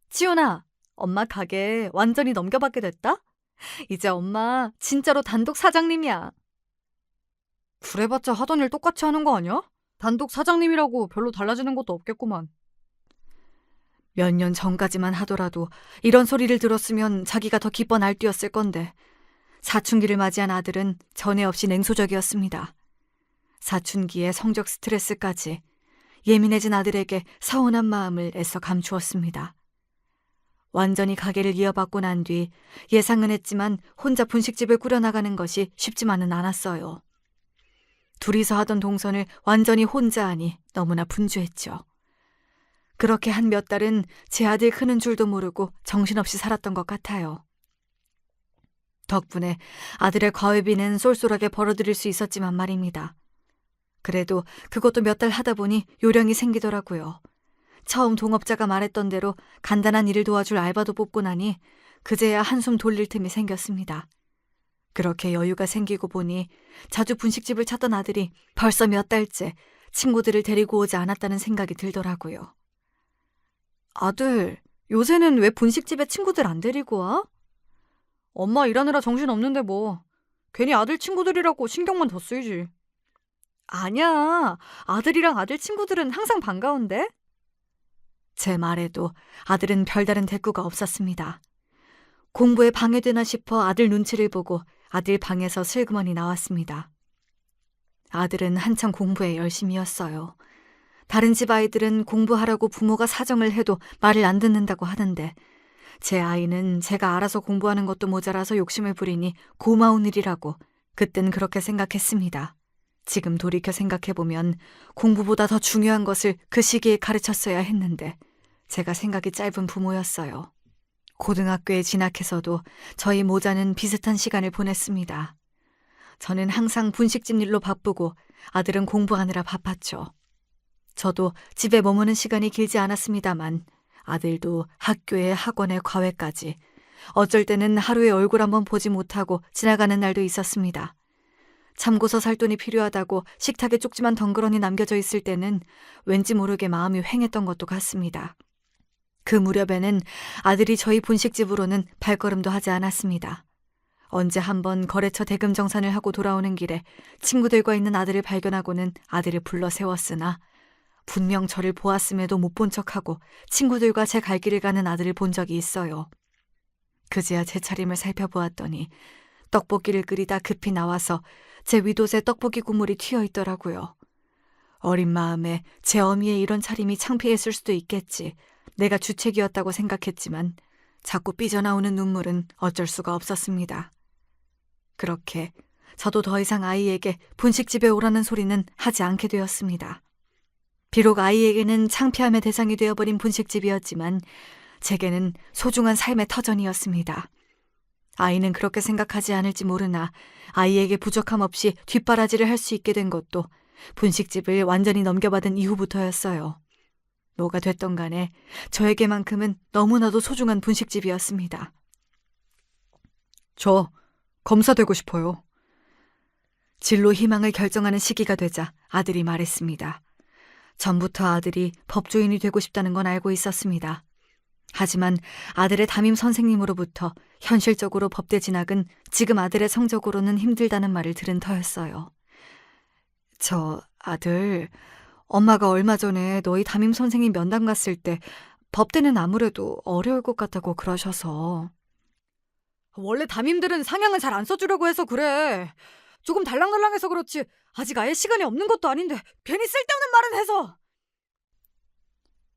치훈아, 엄마 가게 완전히 넘겨받게 됐다? 이제 엄마 진짜로 단독 사장님이야. 그래봤자 하던 일 똑같이 하는 거 아니야? 단독 사장님이라고 별로 달라지는 것도 없겠구만. 몇 년 전까지만 하더라도 이런 소리를 들었으면 자기가 더 기뻐 날뛰었을 건데 사춘기를 맞이한 아들은 전에 없이 냉소적이었습니다. 사춘기에 성적 스트레스까지 예민해진 아들에게 서운한 마음을 애써 감추었습니다. 완전히 가게를 이어받고 난 뒤 예상은 했지만 혼자 분식집을 꾸려나가는 것이 쉽지만은 않았어요. 둘이서 하던 동선을 완전히 혼자 하니 너무나 분주했죠. 그렇게 한 몇 달은 제 아들 크는 줄도 모르고 정신없이 살았던 것 같아요. 덕분에 아들의 과외비는 쏠쏠하게 벌어들일 수 있었지만 말입니다. 그래도 그것도 몇 달 하다 보니 요령이 생기더라고요. 처음 동업자가 말했던 대로 간단한 일을 도와줄 알바도 뽑고 나니 그제야 한숨 돌릴 틈이 생겼습니다. 그렇게 여유가 생기고 보니 자주 분식집을 찾던 아들이 벌써 몇 달째 친구들을 데리고 오지 않았다는 생각이 들더라고요. 아들, 요새는 왜 분식집에 친구들 안 데리고 와? 엄마 일하느라 정신 없는데 뭐. 괜히 아들 친구들이라고 신경만 더 쓰이지. 아니야, 아들이랑 아들 친구들은 항상 반가운데? 제 말에도 아들은 별다른 대꾸가 없었습니다. 공부에 방해되나 싶어 아들 눈치를 보고 아들 방에서 슬그머니 나왔습니다. 아들은 한창 공부에 열심이었어요. 다른 집 아이들은 공부하라고 부모가 사정을 해도 말을 안 듣는다고 하는데 제 아이는 제가 알아서 공부하는 것도 모자라서 욕심을 부리니 고마운 일이라고 그땐 그렇게 생각했습니다. 지금 돌이켜 생각해보면 공부보다 더 중요한 것을 그 시기에 가르쳤어야 했는데 제가 생각이 짧은 부모였어요. 고등학교에 진학해서도 저희 모자는 비슷한 시간을 보냈습니다. 저는 항상 분식집 일로 바쁘고 아들은 공부하느라 바빴죠. 저도 집에 머무는 시간이 길지 않았습니다만 아들도 학교에 학원에 과외까지 어쩔 때는 하루에 얼굴 한번 보지 못하고 지나가는 날도 있었습니다. 참고서 살 돈이 필요하다고 식탁에 쪽지만 덩그러니 남겨져 있을 때는 왠지 모르게 마음이 휑했던 것도 같습니다. 그 무렵에는 아들이 저희 분식집으로는 발걸음도 하지 않았습니다. 언제 한번 거래처 대금 정산을 하고 돌아오는 길에 친구들과 있는 아들을 발견하고는 아들을 불러 세웠으나 분명 저를 보았음에도 못 본 척하고 친구들과 제 갈 길을 가는 아들을 본 적이 있어요. 그제야 제 차림을 살펴보았더니 떡볶이를 끓이다 급히 나와서 제 윗옷에 떡볶이 국물이 튀어 있더라고요. 어린 마음에 제 어미의 이런 차림이 창피했을 수도 있겠지. 내가 주책이었다고 생각했지만 자꾸 삐져나오는 눈물은 어쩔 수가 없었습니다. 그렇게 저도 더 이상 아이에게 분식집에 오라는 소리는 하지 않게 되었습니다. 비록 아이에게는 창피함의 대상이 되어버린 분식집이었지만 제게는 소중한 삶의 터전이었습니다. 아이는 그렇게 생각하지 않을지 모르나 아이에게 부족함 없이 뒷바라지를 할 수 있게 된 것도 분식집을 완전히 넘겨받은 이후부터였어요. 뭐가 됐던 간에 저에게만큼은 너무나도 소중한 분식집이었습니다. 저 검사되고 싶어요. 진로 희망을 결정하는 시기가 되자 아들이 말했습니다. 전부터 아들이 법조인이 되고 싶다는 건 알고 있었습니다. 하지만 아들의 담임 선생님으로부터 현실적으로 법대 진학은 지금 아들의 성적으로는 힘들다는 말을 들은 터였어요. 저 아들, 엄마가 얼마 전에 너희 담임 선생님 면담 갔을 때 법대는 아무래도 어려울 것 같다고 그러셔서. 원래 담임들은 상향은 잘 안 써주려고 해서 그래. 조금 달랑달랑해서 그렇지 아직 아예 시간이 없는 것도 아닌데 괜히 쓸데없는 말은 해서.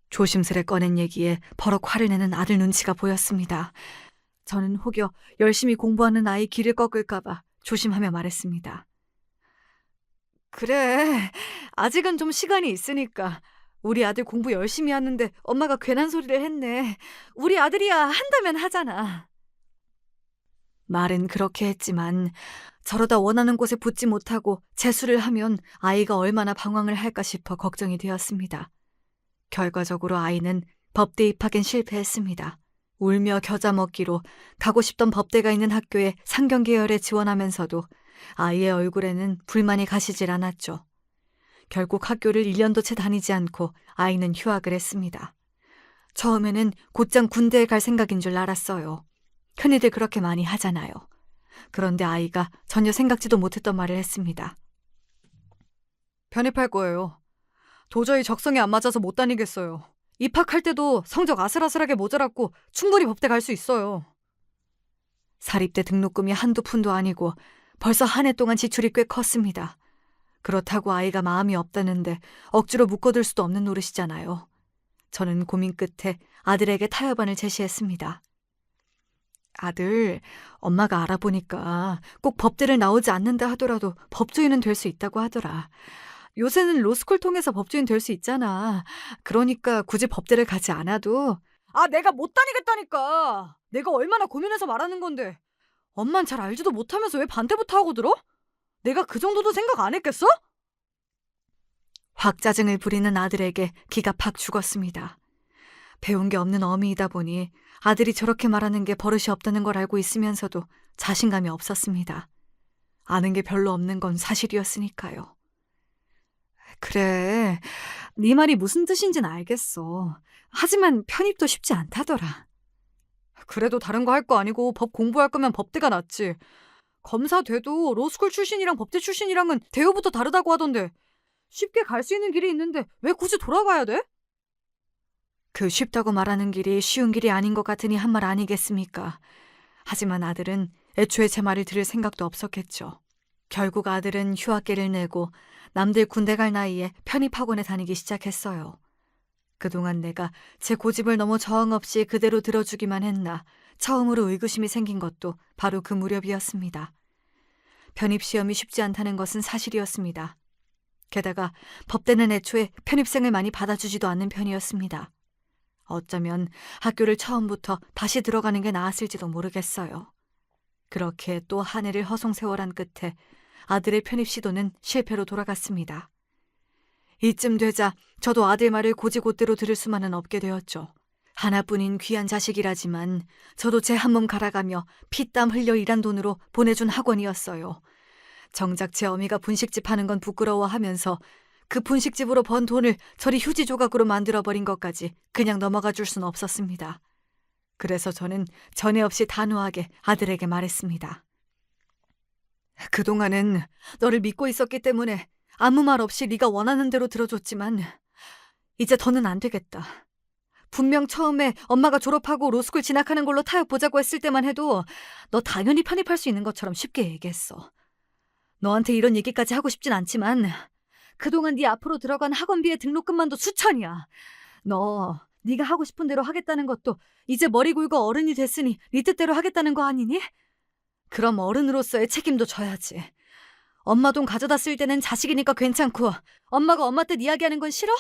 조심스레 꺼낸 얘기에 버럭 화를 내는 아들 눈치가 보였습니다. 저는 혹여 열심히 공부하는 아이 길을 꺾을까 봐 조심하며 말했습니다. 그래, 아직은 좀 시간이 있으니까. 우리 아들 공부 열심히 하는데 엄마가 괜한 소리를 했네. 우리 아들이야 한다면 하잖아. 말은 그렇게 했지만 저러다 원하는 곳에 붙지 못하고 재수를 하면 아이가 얼마나 방황을 할까 싶어 걱정이 되었습니다. 결과적으로 아이는 법대 입학엔 실패했습니다. 울며 겨자 먹기로 가고 싶던 법대가 있는 학교에 상경계열에 지원하면서도 아이의 얼굴에는 불만이 가시질 않았죠. 결국 학교를 1년도 채 다니지 않고 아이는 휴학을 했습니다. 처음에는 곧장 군대에 갈 생각인 줄 알았어요. 흔히들 그렇게 많이 하잖아요. 그런데 아이가 전혀 생각지도 못했던 말을 했습니다. 편입할 거예요. 도저히 적성에 안 맞아서 못 다니겠어요. 입학할 때도 성적 아슬아슬하게 모자랐고 충분히 법대 갈 수 있어요. 사립대 등록금이 한두 푼도 아니고 벌써 한 해 동안 지출이 꽤 컸습니다. 그렇다고 아이가 마음이 없다는데 억지로 묶어둘 수도 없는 노릇이잖아요. 저는 고민 끝에 아들에게 타협안을 제시했습니다. 아들, 엄마가 알아보니까 꼭 법대를 나오지 않는다 하더라도 법조인은 될 수 있다고 하더라. 요새는 로스쿨 통해서 법조인 될 수 있잖아. 그러니까 굳이 법대를 가지 않아도. 아, 내가 못 다니겠다니까. 내가 얼마나 고민해서 말하는 건데. 엄만 잘 알지도 못하면서 왜 반대부터 하고 들어? 내가 그 정도도 생각 안 했겠어? 확 짜증을 부리는 아들에게 기가 팍 죽었습니다. 배운 게 없는 어미이다 보니 아들이 저렇게 말하는 게 버릇이 없다는 걸 알고 있으면서도 자신감이 없었습니다. 아는 게 별로 없는 건 사실이었으니까요. 그래, 네 말이 무슨 뜻인지는 알겠어. 하지만 편입도 쉽지 않다더라. 그래도 다른 거 할 거 아니고 법 공부할 거면 법대가 낫지. 검사 돼도 로스쿨 출신이랑 법대 출신이랑은 대우부터 다르다고 하던데 쉽게 갈 수 있는 길이 있는데 왜 굳이 돌아가야 돼? 그 쉽다고 말하는 길이 쉬운 길이 아닌 것 같으니 한 말 아니겠습니까? 하지만 아들은 애초에 제 말을 들을 생각도 없었겠죠. 결국 아들은 휴학계를 내고 남들 군대 갈 나이에 편입학원에 다니기 시작했어요. 그동안 내가 제 고집을 너무 저항 없이 그대로 들어주기만 했나 처음으로 의구심이 생긴 것도 바로 그 무렵이었습니다. 편입시험이 쉽지 않다는 것은 사실이었습니다. 게다가 법대는 애초에 편입생을 많이 받아주지도 않는 편이었습니다. 어쩌면 학교를 처음부터 다시 들어가는 게 나았을지도 모르겠어요. 그렇게 또 한 해를 허송세월한 끝에 아들의 편입 시도는 실패로 돌아갔습니다. 이쯤 되자 저도 아들 말을 고지곳대로 들을 수만은 없게 되었죠. 하나뿐인 귀한 자식이라지만 저도 제 한 몸 갈아가며 피땀 흘려 일한 돈으로 보내준 학원이었어요. 정작 제 어미가 분식집 하는 건 부끄러워하면서 그 분식집으로 번 돈을 저리 휴지 조각으로 만들어버린 것까지 그냥 넘어가 줄 수는 없었습니다. 그래서 저는 전에 없이 단호하게 아들에게 말했습니다. 그동안은 너를 믿고 있었기 때문에 아무 말 없이 네가 원하는 대로 들어줬지만 이제 더는 안 되겠다. 분명 처음에 엄마가 졸업하고 로스쿨 진학하는 걸로 타협 보자고 했을 때만 해도 너 당연히 편입할 수 있는 것처럼 쉽게 얘기했어. 너한테 이런 얘기까지 하고 싶진 않지만 그동안 네 앞으로 들어간 학원비의 등록금만도 수천이야. 너 네가 하고 싶은 대로 하겠다는 것도 이제 머리 굴고 어른이 됐으니 네 뜻대로 하겠다는 거 아니니? 그럼 어른으로서의 책임도 져야지. 엄마 돈 가져다 쓸 때는 자식이니까 괜찮고 엄마가 엄마 뜻 이야기하는 건 싫어?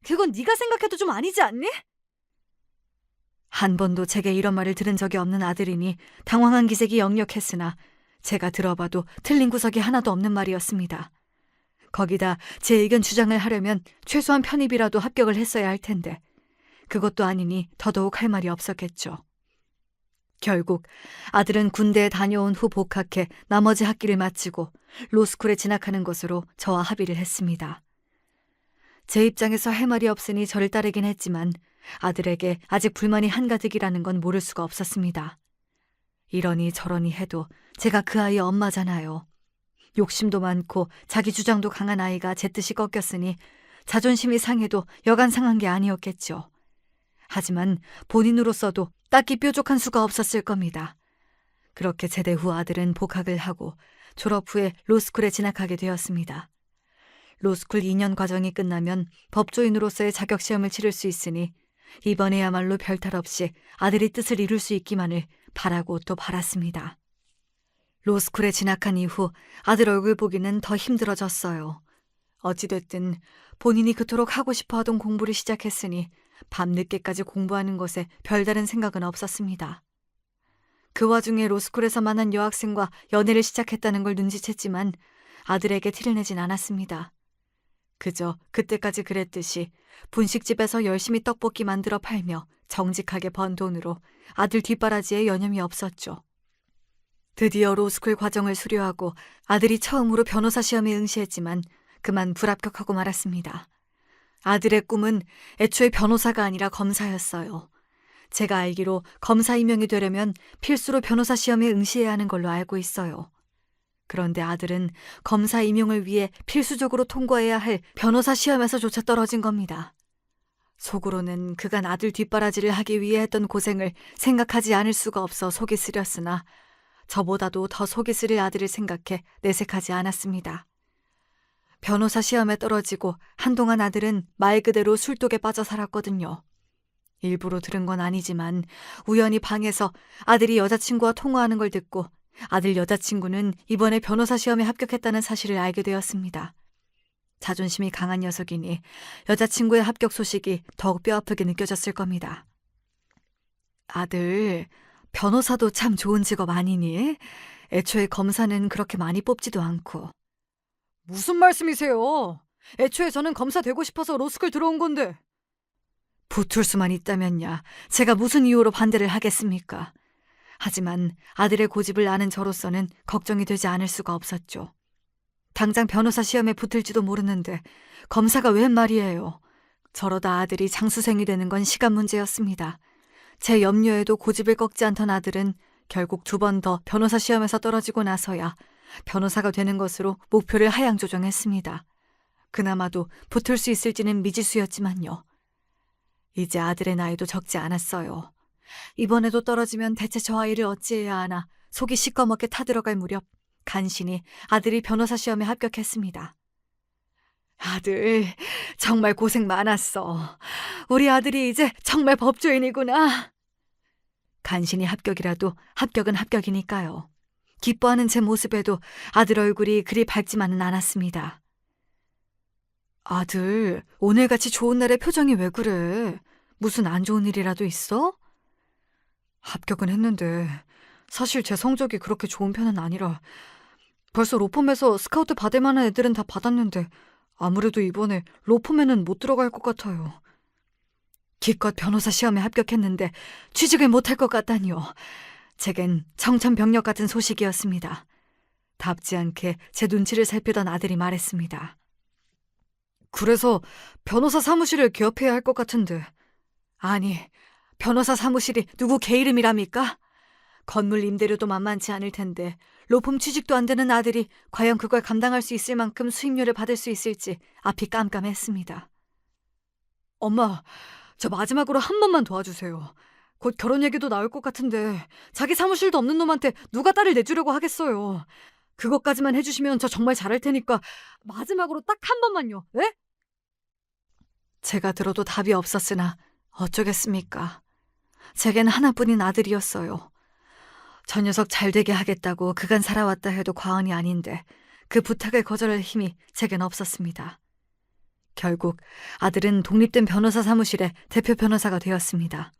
그건 네가 생각해도 좀 아니지 않니? 한 번도 제게 이런 말을 들은 적이 없는 아들이니 당황한 기색이 역력했으나 제가 들어봐도 틀린 구석이 하나도 없는 말이었습니다. 거기다 제 의견 주장을 하려면 최소한 편입이라도 합격을 했어야 할 텐데 그것도 아니니 더더욱 할 말이 없었겠죠. 결국 아들은 군대에 다녀온 후 복학해 나머지 학기를 마치고 로스쿨에 진학하는 것으로 저와 합의를 했습니다. 제 입장에서 할 말이 없으니 저를 따르긴 했지만 아들에게 아직 불만이 한가득이라는 건 모를 수가 없었습니다. 이러니 저러니 해도 제가 그 아이의 엄마잖아요. 욕심도 많고 자기 주장도 강한 아이가 제 뜻이 꺾였으니 자존심이 상해도 여간 상한 게 아니었겠죠. 하지만 본인으로서도 딱히 뾰족한 수가 없었을 겁니다. 그렇게 제대 후 아들은 복학을 하고 졸업 후에 로스쿨에 진학하게 되었습니다. 로스쿨 2년 과정이 끝나면 법조인으로서의 자격시험을 치를 수 있으니 이번에야말로 별탈 없이 아들의 뜻을 이룰 수 있기만을 바라고 또 바랐습니다. 로스쿨에 진학한 이후 아들 얼굴 보기는 더 힘들어졌어요. 어찌됐든 본인이 그토록 하고 싶어 하던 공부를 시작했으니 밤늦게까지 공부하는 것에 별다른 생각은 없었습니다. 그 와중에 로스쿨에서 만난 여학생과 연애를 시작했다는 걸 눈치챘지만 아들에게 티를 내진 않았습니다. 그저 그때까지 그랬듯이 분식집에서 열심히 떡볶이 만들어 팔며 정직하게 번 돈으로 아들 뒷바라지에 여념이 없었죠. 드디어 로스쿨 과정을 수료하고 아들이 처음으로 변호사 시험에 응시했지만 그만 불합격하고 말았습니다. 아들의 꿈은 애초에 변호사가 아니라 검사였어요. 제가 알기로 검사 임용이 되려면 필수로 변호사 시험에 응시해야 하는 걸로 알고 있어요. 그런데 아들은 검사 임용을 위해 필수적으로 통과해야 할 변호사 시험에서조차 떨어진 겁니다. 속으로는 그간 아들 뒷바라지를 하기 위해 했던 고생을 생각하지 않을 수가 없어 속이 쓰렸으나 저보다도 더 속이 쓰릴 아들을 생각해 내색하지 않았습니다. 변호사 시험에 떨어지고 한동안 아들은 말 그대로 술독에 빠져 살았거든요. 일부러 들은 건 아니지만 우연히 방에서 아들이 여자친구와 통화하는 걸 듣고 아들 여자친구는 이번에 변호사 시험에 합격했다는 사실을 알게 되었습니다. 자존심이 강한 녀석이니 여자친구의 합격 소식이 더욱 뼈아프게 느껴졌을 겁니다. 아들, 변호사도 참 좋은 직업 아니니? 애초에 검사는 그렇게 많이 뽑지도 않고. 무슨 말씀이세요? 애초에 저는 검사 되고 싶어서 로스쿨 들어온 건데. 붙을 수만 있다면야 제가 무슨 이유로 반대를 하겠습니까? 하지만 아들의 고집을 아는 저로서는 걱정이 되지 않을 수가 없었죠. 당장 변호사 시험에 붙을지도 모르는데 검사가 웬 말이에요. 저러다 아들이 장수생이 되는 건 시간 문제였습니다. 제 염려에도 고집을 꺾지 않던 아들은 결국 2번 더 변호사 시험에서 떨어지고 나서야 변호사가 되는 것으로 목표를 하향 조정했습니다. 그나마도 붙을 수 있을지는 미지수였지만요. 이제 아들의 나이도 적지 않았어요. 이번에도 떨어지면 대체 저 아이를 어찌해야 하나 속이 시꺼멓게 타들어갈 무렵 간신히 아들이 변호사 시험에 합격했습니다. 아들, 정말 고생 많았어. 우리 아들이 이제 정말 법조인이구나. 간신히 합격이라도 합격은 합격이니까요. 기뻐하는 제 모습에도 아들 얼굴이 그리 밝지만은 않았습니다. 아들, 오늘같이 좋은 날에 표정이 왜 그래? 무슨 안 좋은 일이라도 있어? 합격은 했는데 사실 제 성적이 그렇게 좋은 편은 아니라 벌써 로펌에서 스카우트 받을 만한 애들은 다 받았는데 아무래도 이번에 로펌에는 못 들어갈 것 같아요. 기껏 변호사 시험에 합격했는데 취직을 못할 것 같다니요. 제겐 청천벽력 같은 소식이었습니다. 답지 않게 제 눈치를 살피던 아들이 말했습니다. 그래서 변호사 사무실을 개업해야 할 것 같은데. 아니, 변호사 사무실이 누구 개 이름이랍니까? 건물 임대료도 만만치 않을 텐데 로펌 취직도 안 되는 아들이 과연 그걸 감당할 수 있을 만큼 수입료를 받을 수 있을지 앞이 깜깜했습니다. 엄마, 저 마지막으로 한 번만 도와주세요. 곧 결혼 얘기도 나올 것 같은데 자기 사무실도 없는 놈한테 누가 딸을 내주려고 하겠어요. 그것까지만 해주시면 저 정말 잘할 테니까 마지막으로 딱 한 번만요. 예? 제가 들어도 답이 없었으나 어쩌겠습니까. 제겐 하나뿐인 아들이었어요. 저 녀석 잘되게 하겠다고 그간 살아왔다 해도 과언이 아닌데 그 부탁을 거절할 힘이 제겐 없었습니다. 결국 아들은 독립된 변호사 사무실의 대표 변호사가 되었습니다.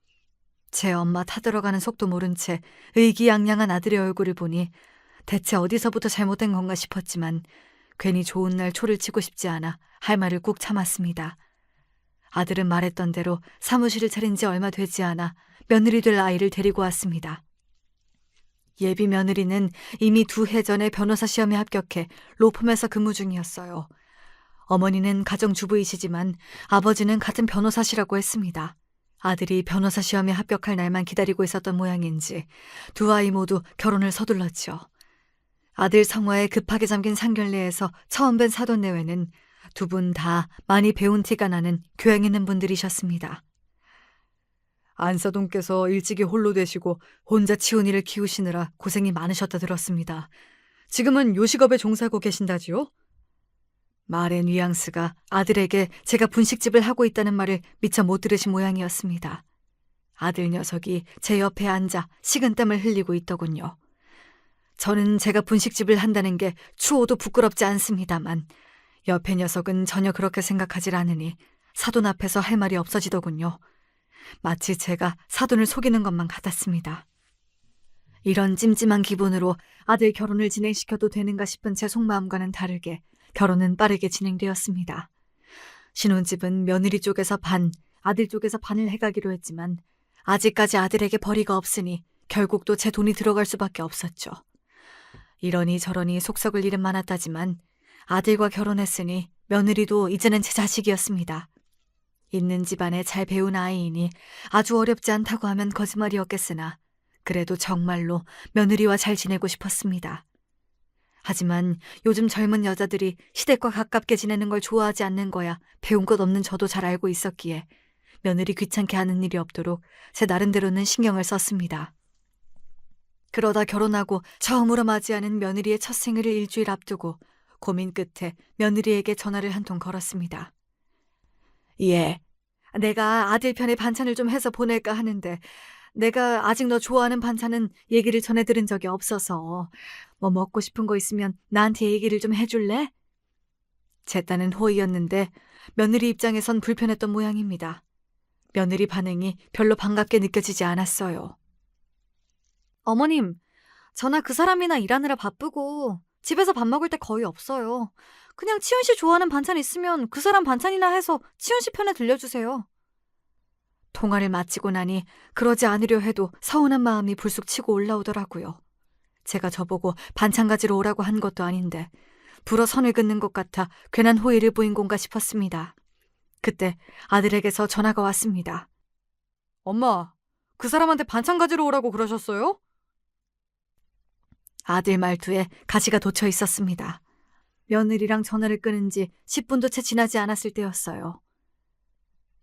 제 엄마 타들어가는 속도 모른 채 의기양양한 아들의 얼굴을 보니 대체 어디서부터 잘못된 건가 싶었지만 괜히 좋은 날 초를 치고 싶지 않아 할 말을 꾹 참았습니다. 아들은 말했던 대로 사무실을 차린 지 얼마 되지 않아 며느리 될 아이를 데리고 왔습니다. 예비 며느리는 이미 2해 전에 변호사 시험에 합격해 로펌에서 근무 중이었어요. 어머니는 가정주부이시지만 아버지는 같은 변호사시라고 했습니다. 아들이 변호사 시험에 합격할 날만 기다리고 있었던 모양인지 두 아이 모두 결혼을 서둘렀죠. 아들 성화에 급하게 잠긴 상견례에서 처음 뵌 사돈내외는 두 분 다 많이 배운 티가 나는 교양 있는 분들이셨습니다. 안사돈께서 일찍이 홀로 되시고 혼자 치훈이를 키우시느라 고생이 많으셨다 들었습니다. 지금은 요식업에 종사하고 계신다지요? 말의 뉘앙스가 아들에게 제가 분식집을 하고 있다는 말을 미처 못 들으신 모양이었습니다. 아들 녀석이 제 옆에 앉아 식은땀을 흘리고 있더군요. 저는 제가 분식집을 한다는 게 추호도 부끄럽지 않습니다만 옆에 녀석은 전혀 그렇게 생각하질 않으니 사돈 앞에서 할 말이 없어지더군요. 마치 제가 사돈을 속이는 것만 같았습니다. 이런 찜찜한 기분으로 아들 결혼을 진행시켜도 되는가 싶은 제 속마음과는 다르게 결혼은 빠르게 진행되었습니다. 신혼집은 며느리 쪽에서 반, 아들 쪽에서 반을 해가기로 했지만 아직까지 아들에게 벌이가 없으니 결국 또 제 돈이 들어갈 수밖에 없었죠. 이러니 저러니 속썩을 일은 많았다지만 아들과 결혼했으니 며느리도 이제는 제 자식이었습니다. 있는 집안에 잘 배운 아이이니 아주 어렵지 않다고 하면 거짓말이었겠으나 그래도 정말로 며느리와 잘 지내고 싶었습니다. 하지만 요즘 젊은 여자들이 시댁과 가깝게 지내는 걸 좋아하지 않는 거야 배운 것 없는 저도 잘 알고 있었기에 며느리 귀찮게 하는 일이 없도록 제 나름대로는 신경을 썼습니다. 그러다 결혼하고 처음으로 맞이하는 며느리의 첫 생일을 일주일 앞두고 고민 끝에 며느리에게 전화를 한 통 걸었습니다. 예, 내가 아들 편에 반찬을 좀 해서 보낼까 하는데 내가 아직 너 좋아하는 반찬은 얘기를 전해들은 적이 없어서 뭐 먹고 싶은 거 있으면 나한테 얘기를 좀 해줄래? 제 딴은 호의였는데 며느리 입장에선 불편했던 모양입니다. 며느리 반응이 별로 반갑게 느껴지지 않았어요. 어머님, 저나 그 사람이나 일하느라 바쁘고 집에서 밥 먹을 때 거의 없어요. 그냥 치훈 씨 좋아하는 반찬 있으면 그 사람 반찬이나 해서 치훈 씨 편에 들려주세요. 통화를 마치고 나니 그러지 않으려 해도 서운한 마음이 불쑥 치고 올라오더라고요. 제가 저보고 반찬 가지러 오라고 한 것도 아닌데 불어 선을 긋는 것 같아 괜한 호의를 보인 건가 싶었습니다. 그때 아들에게서 전화가 왔습니다. 엄마, 그 사람한테 반찬 가지러 오라고 그러셨어요? 아들 말투에 가시가 돋쳐 있었습니다. 며느리랑 전화를 끊은 지 10분도 채 지나지 않았을 때였어요.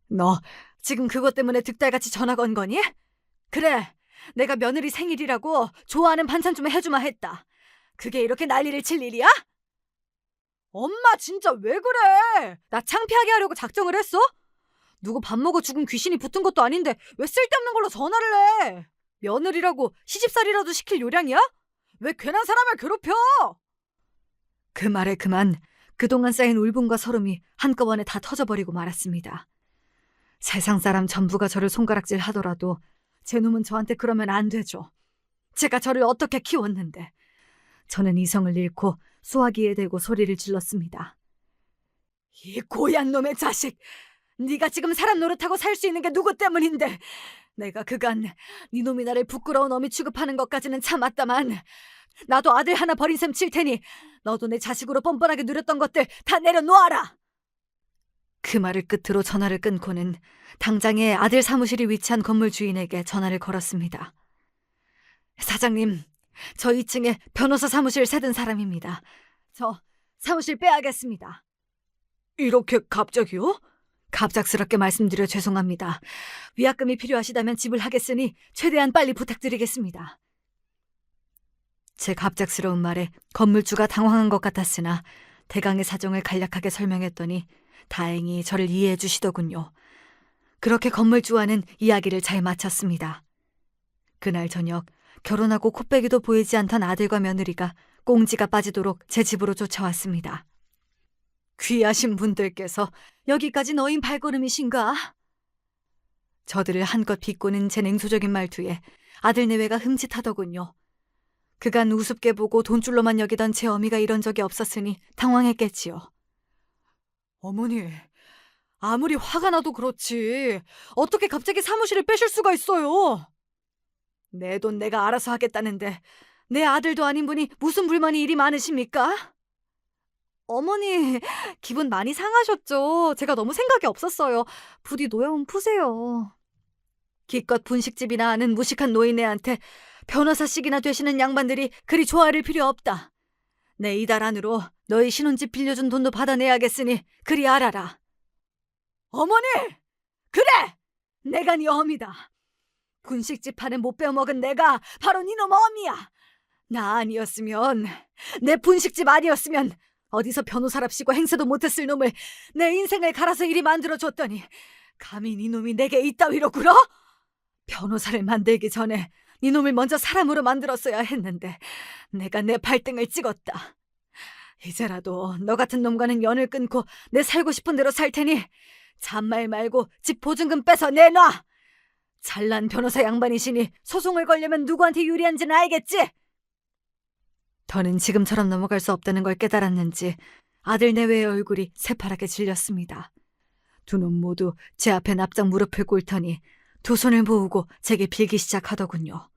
너 지금 그것 때문에 득달같이 전화 건 거니? 그래, 내가 며느리 생일이라고 좋아하는 반찬 좀 해주마 했다. 그게 이렇게 난리를 칠 일이야? 엄마 진짜 왜 그래? 나 창피하게 하려고 작정을 했어? 누구 밥 먹어 죽은 귀신이 붙은 것도 아닌데 왜 쓸데없는 걸로 전화를 해? 며느리라고 시집살이라도 시킬 요량이야? 왜 괜한 사람을 괴롭혀? 그 말에 그만 그동안 쌓인 울분과 서름이 한꺼번에 다 터져버리고 말았습니다. 세상 사람 전부가 저를 손가락질 하더라도 제 놈은 저한테 그러면 안 되죠. 제가 저를 어떻게 키웠는데. 저는 이성을 잃고 수화기에 대고 소리를 질렀습니다. 이 고얀 놈의 자식! 네가 지금 사람 노릇하고 살 수 있는 게 누구 때문인데. 내가 그간 네 놈이 나를 부끄러운 어미 취급하는 것까지는 참았다만 나도 아들 하나 버린 셈 칠 테니 너도 내 자식으로 뻔뻔하게 누렸던 것들 다 내려놓아라. 그 말을 끝으로 전화를 끊고는 당장에 아들 사무실이 위치한 건물 주인에게 전화를 걸었습니다. 사장님, 저 2층에 변호사 사무실 세든 사람입니다. 저 사무실 빼야겠습니다. 이렇게 갑자기요? 갑작스럽게 말씀드려 죄송합니다. 위약금이 필요하시다면 지불하겠으니 최대한 빨리 부탁드리겠습니다. 제 갑작스러운 말에 건물주가 당황한 것 같았으나 대강의 사정을 간략하게 설명했더니 다행히 저를 이해해 주시더군요. 그렇게 건물주와는 이야기를 잘 마쳤습니다. 그날 저녁 결혼하고 코빼기도 보이지 않던 아들과 며느리가 꽁지가 빠지도록 제 집으로 쫓아왔습니다. 귀하신 분들께서 여기까지 너인 발걸음이신가? 저들을 한껏 비꼬는 제 냉소적인 말투에 아들 내외가 흠칫하더군요. 그간 우습게 보고 돈줄로만 여기던 제 어미가 이런 적이 없었으니 당황했겠지요. 어머니, 아무리 화가 나도 그렇지 어떻게 갑자기 사무실을 빼실 수가 있어요? 내 돈 내가 알아서 하겠다는데 내 아들도 아닌 분이 무슨 불만이 이리 많으십니까? 어머니, 기분 많이 상하셨죠? 제가 너무 생각이 없었어요. 부디 노여움 푸세요. 기껏 분식집이나 하는 무식한 노인네한테 변호사씩이나 되시는 양반들이 그리 좋아할 필요 없다. 내 이달 안으로 너희 신혼집 빌려준 돈도 받아내야겠으니 그리 알아라. 어머니! 그래! 내가 네 어미다. 분식집 하는 못 빼먹은 내가 바로 네 놈 어미야. 나 아니었으면, 내 분식집 아니었으면 어디서 변호사랍시고 행세도 못했을 놈을 내 인생을 갈아서 이리 만들어줬더니 감히 네 놈이 내게 이따위로 굴어? 변호사를 만들기 전에 네 놈을 먼저 사람으로 만들었어야 했는데 내가 내 발등을 찍었다. 이제라도 너 같은 놈과는 연을 끊고 내 살고 싶은 대로 살 테니 잔말 말고 집 보증금 빼서 내놔. 잘난 변호사 양반이시니 소송을 걸려면 누구한테 유리한지는 알겠지? 더는 지금처럼 넘어갈 수 없다는 걸 깨달았는지 아들 내외의 얼굴이 새파랗게 질렸습니다. 두 놈 모두 제 앞에 납작 무릎을 꿇더니 두 손을 모으고 제게 빌기 시작하더군요.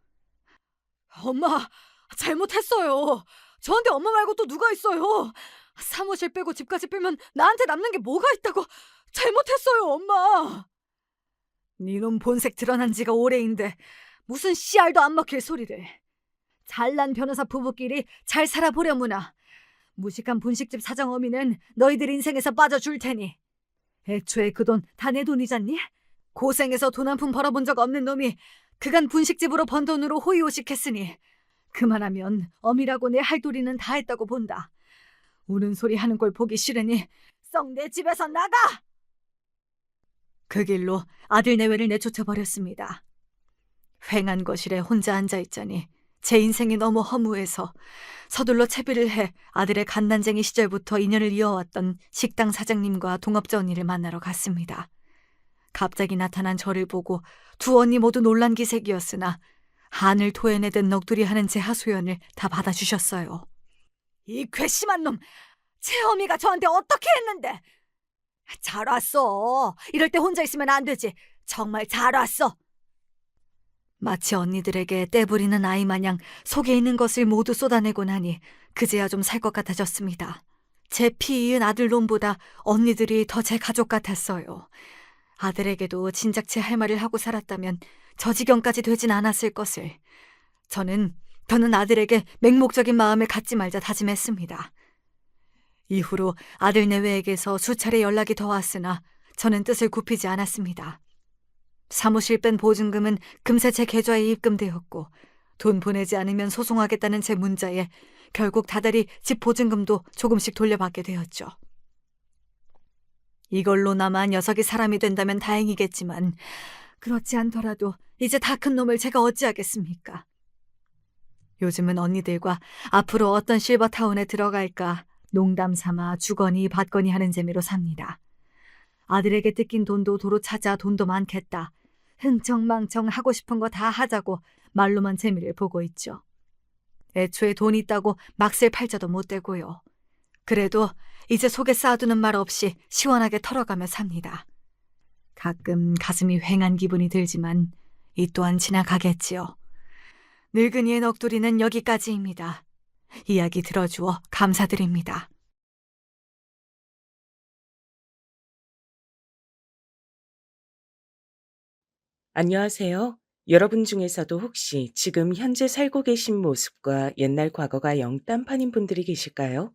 엄마, 잘못했어요. 저한테 엄마 말고 또 누가 있어요? 사무실 빼고 집까지 빼면 나한테 남는 게 뭐가 있다고. 잘못했어요, 엄마. 네 놈 본색 드러난 지가 오래인데 무슨 씨알도 안 먹힐 소리를. 잘난 변호사 부부끼리 잘 살아보려무나. 무식한 분식집 사장 어미는 너희들 인생에서 빠져줄 테니. 애초에 그 돈 다 내 돈이잖니? 고생해서 돈 한 푼 벌어본 적 없는 놈이 그간 분식집으로 번 돈으로 호의호식했으니 그만하면 어미라고 내 할 도리는 다 했다고 본다. 우는 소리 하는 걸 보기 싫으니 썩 내 집에서 나가! 그 길로 아들 내외를 내쫓아버렸습니다. 휑한 거실에 혼자 앉아있자니 제 인생이 너무 허무해서 서둘러 채비를 해 아들의 갓난쟁이 시절부터 인연을 이어왔던 식당 사장님과 동업자 언니를 만나러 갔습니다. 갑자기 나타난 저를 보고 두 언니 모두 놀란 기색이었으나 한을 토해내듯 넋두리하는 제 하소연을 다 받아주셨어요. 이 괘씸한 놈! 제 어미가 저한테 어떻게 했는데! 잘 왔어. 이럴 때 혼자 있으면 안 되지. 정말 잘 왔어. 마치 언니들에게 떼부리는 아이 마냥 속에 있는 것을 모두 쏟아내고 나니 그제야 좀 살 것 같아졌습니다. 제 피 이은 아들놈보다 언니들이 더 제 가족 같았어요. 아들에게도 진작 제 할 말을 하고 살았다면 저 지경까지 되진 않았을 것을. 저는 더는 아들에게 맹목적인 마음을 갖지 말자 다짐했습니다. 이후로 아들 내외에게서 수차례 연락이 더 왔으나 저는 뜻을 굽히지 않았습니다. 사무실 뺀 보증금은 금세 제 계좌에 입금되었고 돈 보내지 않으면 소송하겠다는 제 문자에 결국 다달이 집 보증금도 조금씩 돌려받게 되었죠. 이걸로나마 녀석이 사람이 된다면 다행이겠지만 그렇지 않더라도 이제 다 큰 놈을 제가 어찌하겠습니까? 요즘은 언니들과 앞으로 어떤 실버타운에 들어갈까 농담 삼아 주거니 받거니 하는 재미로 삽니다. 아들에게 뜯긴 돈도 도로 찾아 돈도 많겠다. 흥청망청 하고 싶은 거 다 하자고 말로만 재미를 보고 있죠. 애초에 돈 있다고 막 쓸 팔자도 못 되고요. 그래도 이제 속에 쌓아두는 말 없이 시원하게 털어가며 삽니다. 가끔 가슴이 휑한 기분이 들지만 이 또한 지나가겠지요. 늙은이의 넋두리는 여기까지입니다. 이야기 들어주어 감사드립니다. 안녕하세요. 여러분 중에서도 혹시 지금 현재 살고 계신 모습과 옛날 과거가 영 딴판인 분들이 계실까요?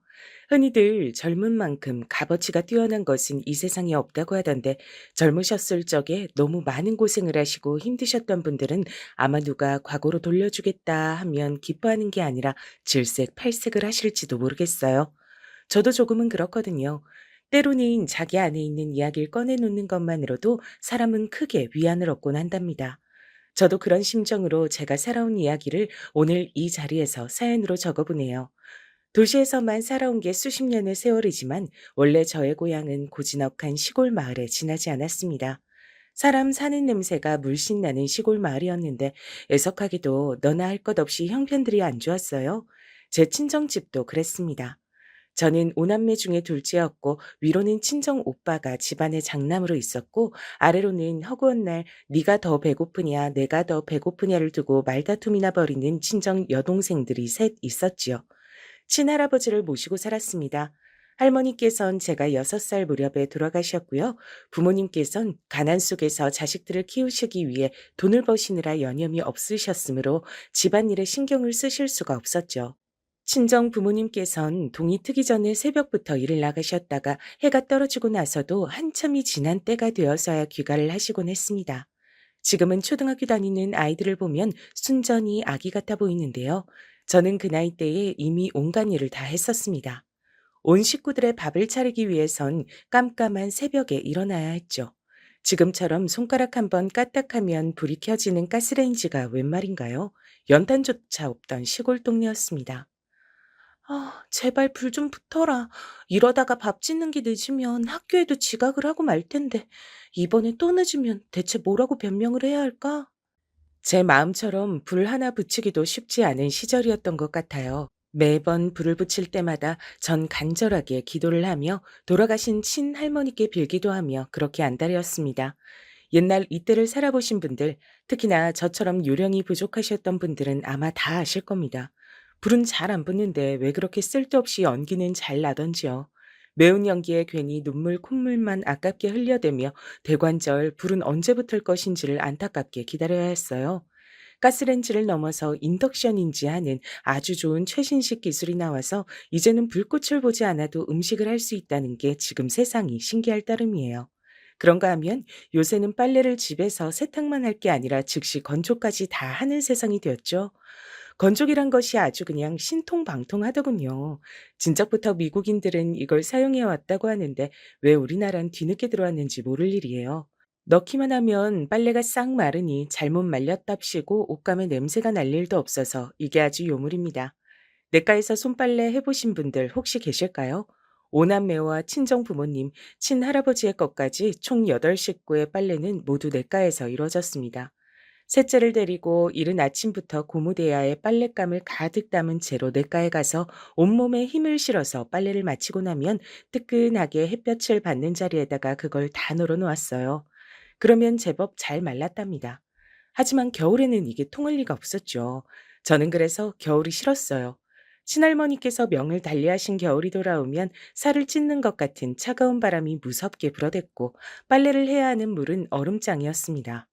흔히들 젊은 만큼 값어치가 뛰어난 것은 이 세상에 없다고 하던데 젊으셨을 적에 너무 많은 고생을 하시고 힘드셨던 분들은 아마 누가 과거로 돌려주겠다 하면 기뻐하는 게 아니라 질색팔색을 하실지도 모르겠어요. 저도 조금은 그렇거든요. 때로는 자기 안에 있는 이야기를 꺼내놓는 것만으로도 사람은 크게 위안을 얻곤 한답니다. 저도 그런 심정으로 제가 살아온 이야기를 오늘 이 자리에서 사연으로 적어보네요. 도시에서만 살아온 게 수십 년의 세월이지만 원래 저의 고향은 고즈넉한 시골 마을에 지나지 않았습니다. 사람 사는 냄새가 물씬 나는 시골 마을이었는데 애석하게도 너나 할 것 없이 형편들이 안 좋았어요. 제 친정집도 그랬습니다. 저는 오남매 중에 둘째였고 위로는 친정 오빠가 집안의 장남으로 있었고 아래로는 허구한 날 네가 더 배고프냐 내가 더 배고프냐를 두고 말다툼이나 벌이는 친정 여동생들이 셋 있었지요. 친할아버지를 모시고 살았습니다. 할머니께선 제가 6살 무렵에 돌아가셨고요. 부모님께선 가난 속에서 자식들을 키우시기 위해 돈을 버시느라 여념이 없으셨으므로 집안일에 신경을 쓰실 수가 없었죠. 친정 부모님께선 동이 트기 전에 새벽부터 일을 나가셨다가 해가 떨어지고 나서도 한참이 지난 때가 되어서야 귀가를 하시곤 했습니다. 지금은 초등학교 다니는 아이들을 보면 순전히 아기 같아 보이는데요. 저는 그 나이 때에 이미 온갖 일을 다 했었습니다. 온 식구들의 밥을 차리기 위해선 깜깜한 새벽에 일어나야 했죠. 지금처럼 손가락 한번 까딱하면 불이 켜지는 가스레인지가 웬 말인가요? 연탄조차 없던 시골 동네였습니다. 아, 제발 불 좀 붙어라. 이러다가 밥 짓는 게 늦으면 학교에도 지각을 하고 말 텐데, 이번에 또 늦으면 대체 뭐라고 변명을 해야 할까? 제 마음처럼 불 하나 붙이기도 쉽지 않은 시절이었던 것 같아요. 매번 불을 붙일 때마다 전 간절하게 기도를 하며 돌아가신 친할머니께 빌기도 하며 그렇게 안달이었습니다. 옛날 이때를 살아보신 분들, 특히나 저처럼 요령이 부족하셨던 분들은 아마 다 아실 겁니다. 불은 잘 안 붙는데 왜 그렇게 쓸데없이 연기는 잘 나던지요. 매운 연기에 괜히 눈물 콧물만 아깝게 흘려대며 대관절 불은 언제 붙을 것인지를 안타깝게 기다려야 했어요. 가스렌지를 넘어서 인덕션인지 하는 아주 좋은 최신식 기술이 나와서 이제는 불꽃을 보지 않아도 음식을 할 수 있다는 게 지금 세상이 신기할 따름이에요. 그런가 하면 요새는 빨래를 집에서 세탁만 할 게 아니라 즉시 건조까지 다 하는 세상이 되었죠. 건조기란 것이 아주 그냥 신통방통하더군요. 진작부터 미국인들은 이걸 사용해 왔다고 하는데 왜 우리나라는 뒤늦게 들어왔는지 모를 일이에요. 넣기만 하면 빨래가 싹 마르니 잘못 말렸답시고 옷감에 냄새가 날 일도 없어서 이게 아주 요물입니다. 냇가에서 손빨래 해보신 분들 혹시 계실까요? 오남매와 친정 부모님, 친할아버지의 것까지 총 8식구의 빨래는 모두 냇가에서 이루어졌습니다. 셋째를 데리고 이른 아침부터 고무대야에 빨랫감을 가득 담은 채로 냇가에 가서 온몸에 힘을 실어서 빨래를 마치고 나면 뜨끈하게 햇볕을 받는 자리에다가 그걸 다 널어놓았어요. 그러면 제법 잘 말랐답니다. 하지만 겨울에는 이게 통할 리가 없었죠. 저는 그래서 겨울이 싫었어요. 친할머니께서 명을 달리하신 겨울이 돌아오면 살을 찢는 것 같은 차가운 바람이 무섭게 불어댔고 빨래를 해야 하는 물은 얼음장이었습니다.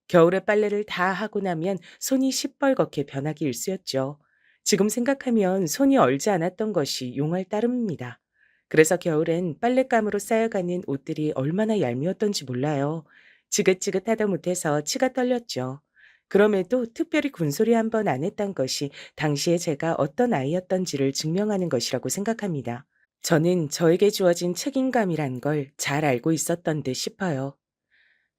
겨울에 빨래를 다 하고 나면 손이 시뻘겋게 변하기 일쑤였죠. 지금 생각하면 손이 얼지 않았던 것이 용할 따름입니다. 그래서 겨울엔 빨랫감으로 쌓여가는 옷들이 얼마나 얄미웠던지 몰라요. 지긋지긋하다 못해서 치가 떨렸죠. 그럼에도 특별히 군소리 한 번 안 했던 것이 당시에 제가 어떤 아이였던지를 증명하는 것이라고 생각합니다. 저는 저에게 주어진 책임감이란 걸 잘 알고 있었던 듯 싶어요.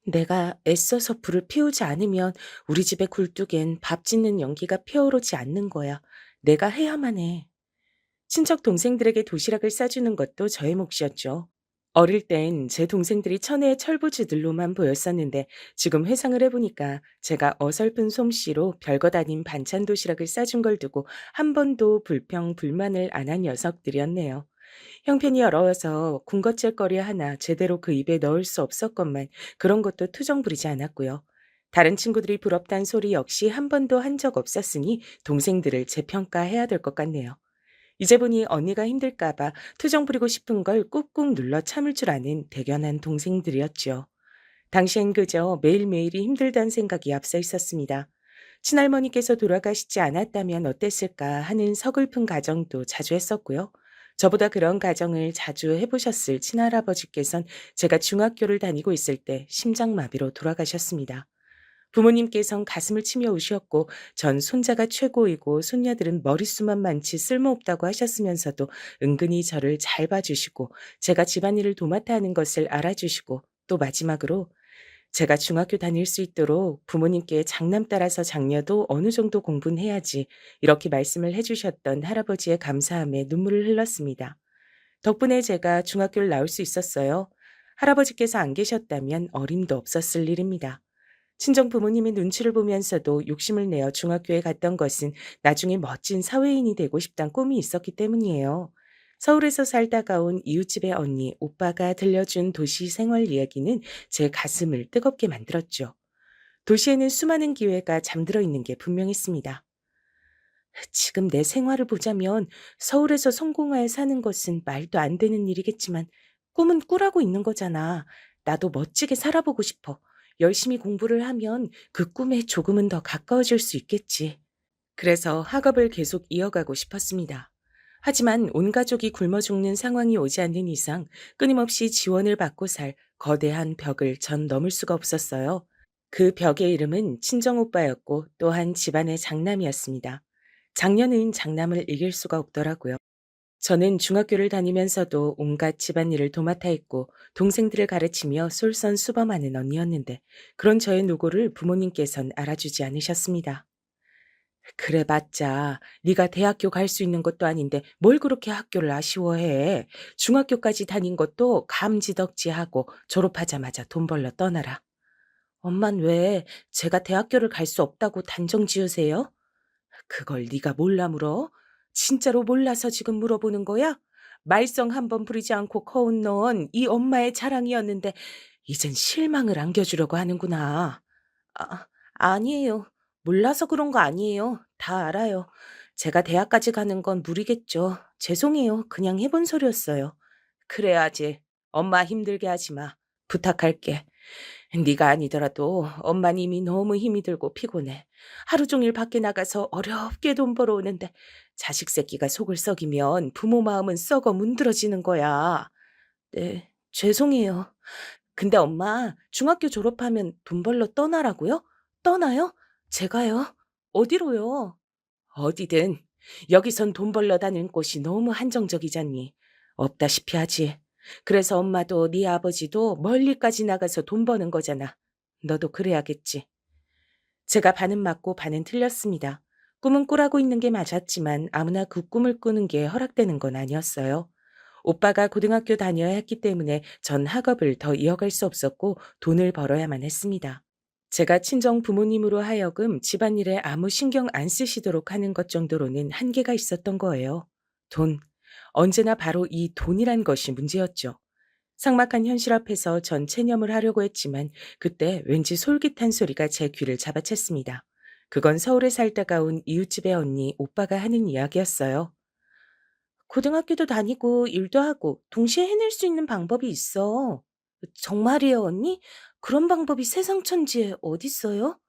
내가 애써서 불을 피우지 않으면 우리 집의 굴뚝엔 밥 짓는 연기가 피어오르지 않는 거야. 내가 해야만 해. 친척 동생들에게 도시락을 싸주는 것도 저의 몫이었죠. 어릴 땐 제 동생들이 천혜의 철부지들로만 보였었는데 지금 회상을 해보니까 제가 어설픈 솜씨로 별것 아닌 반찬 도시락을 싸준 걸 두고 한 번도 불평, 불만을 안 한 녀석들이었네요. 형편이 어려워서 군것질거리 하나 제대로 그 입에 넣을 수 없었건만 그런 것도 투정 부리지 않았고요. 다른 친구들이 부럽단 소리 역시 한 번도 한 적 없었으니 동생들을 재평가해야 될 것 같네요. 이제 보니 언니가 힘들까봐 투정 부리고 싶은 걸 꾹꾹 눌러 참을 줄 아는 대견한 동생들이었죠. 당시엔 그저 매일매일이 힘들다는 생각이 앞서 있었습니다. 친할머니께서 돌아가시지 않았다면 어땠을까 하는 서글픈 가정도 자주 했었고요. 저보다 그런 가정을 자주 해보셨을 친할아버지께선 제가 중학교를 다니고 있을 때 심장마비로 돌아가셨습니다. 부모님께선 가슴을 치며 우셨고 전 손자가 최고이고 손녀들은 머릿수만 많지 쓸모없다고 하셨으면서도 은근히 저를 잘 봐주시고 제가 집안일을 도맡아 하는 것을 알아주시고 또 마지막으로 제가 중학교 다닐 수 있도록 부모님께 장남 따라서 장녀도 어느 정도 공부는 해야지 이렇게 말씀을 해주셨던 할아버지의 감사함에 눈물을 흘렸습니다. 덕분에 제가 중학교를 나올 수 있었어요. 할아버지께서 안 계셨다면 어림도 없었을 일입니다. 친정 부모님의 눈치를 보면서도 욕심을 내어 중학교에 갔던 것은 나중에 멋진 사회인이 되고 싶단 꿈이 있었기 때문이에요. 서울에서 살다가 온 이웃집의 언니, 오빠가 들려준 도시 생활 이야기는 제 가슴을 뜨겁게 만들었죠. 도시에는 수많은 기회가 잠들어 있는 게 분명했습니다. 지금 내 생활을 보자면 서울에서 성공하여 사는 것은 말도 안 되는 일이겠지만 꿈은 꾸라고 있는 거잖아. 나도 멋지게 살아보고 싶어. 열심히 공부를 하면 그 꿈에 조금은 더 가까워질 수 있겠지. 그래서 학업을 계속 이어가고 싶었습니다. 하지만 온 가족이 굶어 죽는 상황이 오지 않는 이상 끊임없이 지원을 받고 살 거대한 벽을 전 넘을 수가 없었어요. 그 벽의 이름은 친정오빠였고 또한 집안의 장남이었습니다. 장녀는 장남을 이길 수가 없더라고요. 저는 중학교를 다니면서도 온갖 집안일을 도맡아 했고 동생들을 가르치며 솔선수범하는 언니였는데 그런 저의 노고를 부모님께선 알아주지 않으셨습니다. 그래봤자 네가 대학교 갈 수 있는 것도 아닌데 뭘 그렇게 학교를 아쉬워해. 중학교까지 다닌 것도 감지덕지하고 졸업하자마자 돈 벌러 떠나라. 엄만 왜 제가 대학교를 갈 수 없다고 단정 지으세요? 그걸 네가 몰라 물어? 진짜로 몰라서 지금 물어보는 거야? 말썽 한번 부리지 않고 커온 넌 이 엄마의 자랑이었는데 이젠 실망을 안겨주려고 하는구나. 아니에요. 몰라서 그런 거 아니에요. 다 알아요. 제가 대학까지 가는 건 무리겠죠. 죄송해요. 그냥 해본 소리였어요. 그래야지. 엄마 힘들게 하지 마. 부탁할게. 네가 아니더라도 엄마는 이미 너무 힘이 들고 피곤해. 하루 종일 밖에 나가서 어렵게 돈 벌어오는데 자식 새끼가 속을 썩이면 부모 마음은 썩어 문드러지는 거야. 네, 죄송해요. 근데 엄마, 중학교 졸업하면 돈 벌러 떠나라고요? 떠나요? 제가요? 어디로요? 어디든. 여기선 돈 벌러 다니는 곳이 너무 한정적이잖니. 없다시피 하지. 그래서 엄마도 네 아버지도 멀리까지 나가서 돈 버는 거잖아. 너도 그래야겠지. 제가 반은 맞고 반은 틀렸습니다. 꿈은 꾸라고 있는 게 맞았지만 아무나 그 꿈을 꾸는 게 허락되는 건 아니었어요. 오빠가 고등학교 다녀야 했기 때문에 전 학업을 더 이어갈 수 없었고 돈을 벌어야만 했습니다. 제가 친정 부모님으로 하여금 집안일에 아무 신경 안 쓰시도록 하는 것 정도로는 한계가 있었던 거예요. 돈. 언제나 바로 이 돈이란 것이 문제였죠. 삭막한 현실 앞에서 전 체념을 하려고 했지만 그때 왠지 솔깃한 소리가 제 귀를 잡아챘습니다. 그건 서울에 살다가 온 이웃집의 언니, 오빠가 하는 이야기였어요. 고등학교도 다니고 일도 하고 동시에 해낼 수 있는 방법이 있어. 정말이에요, 언니? 그런 방법이 세상 천지에 어딨어요?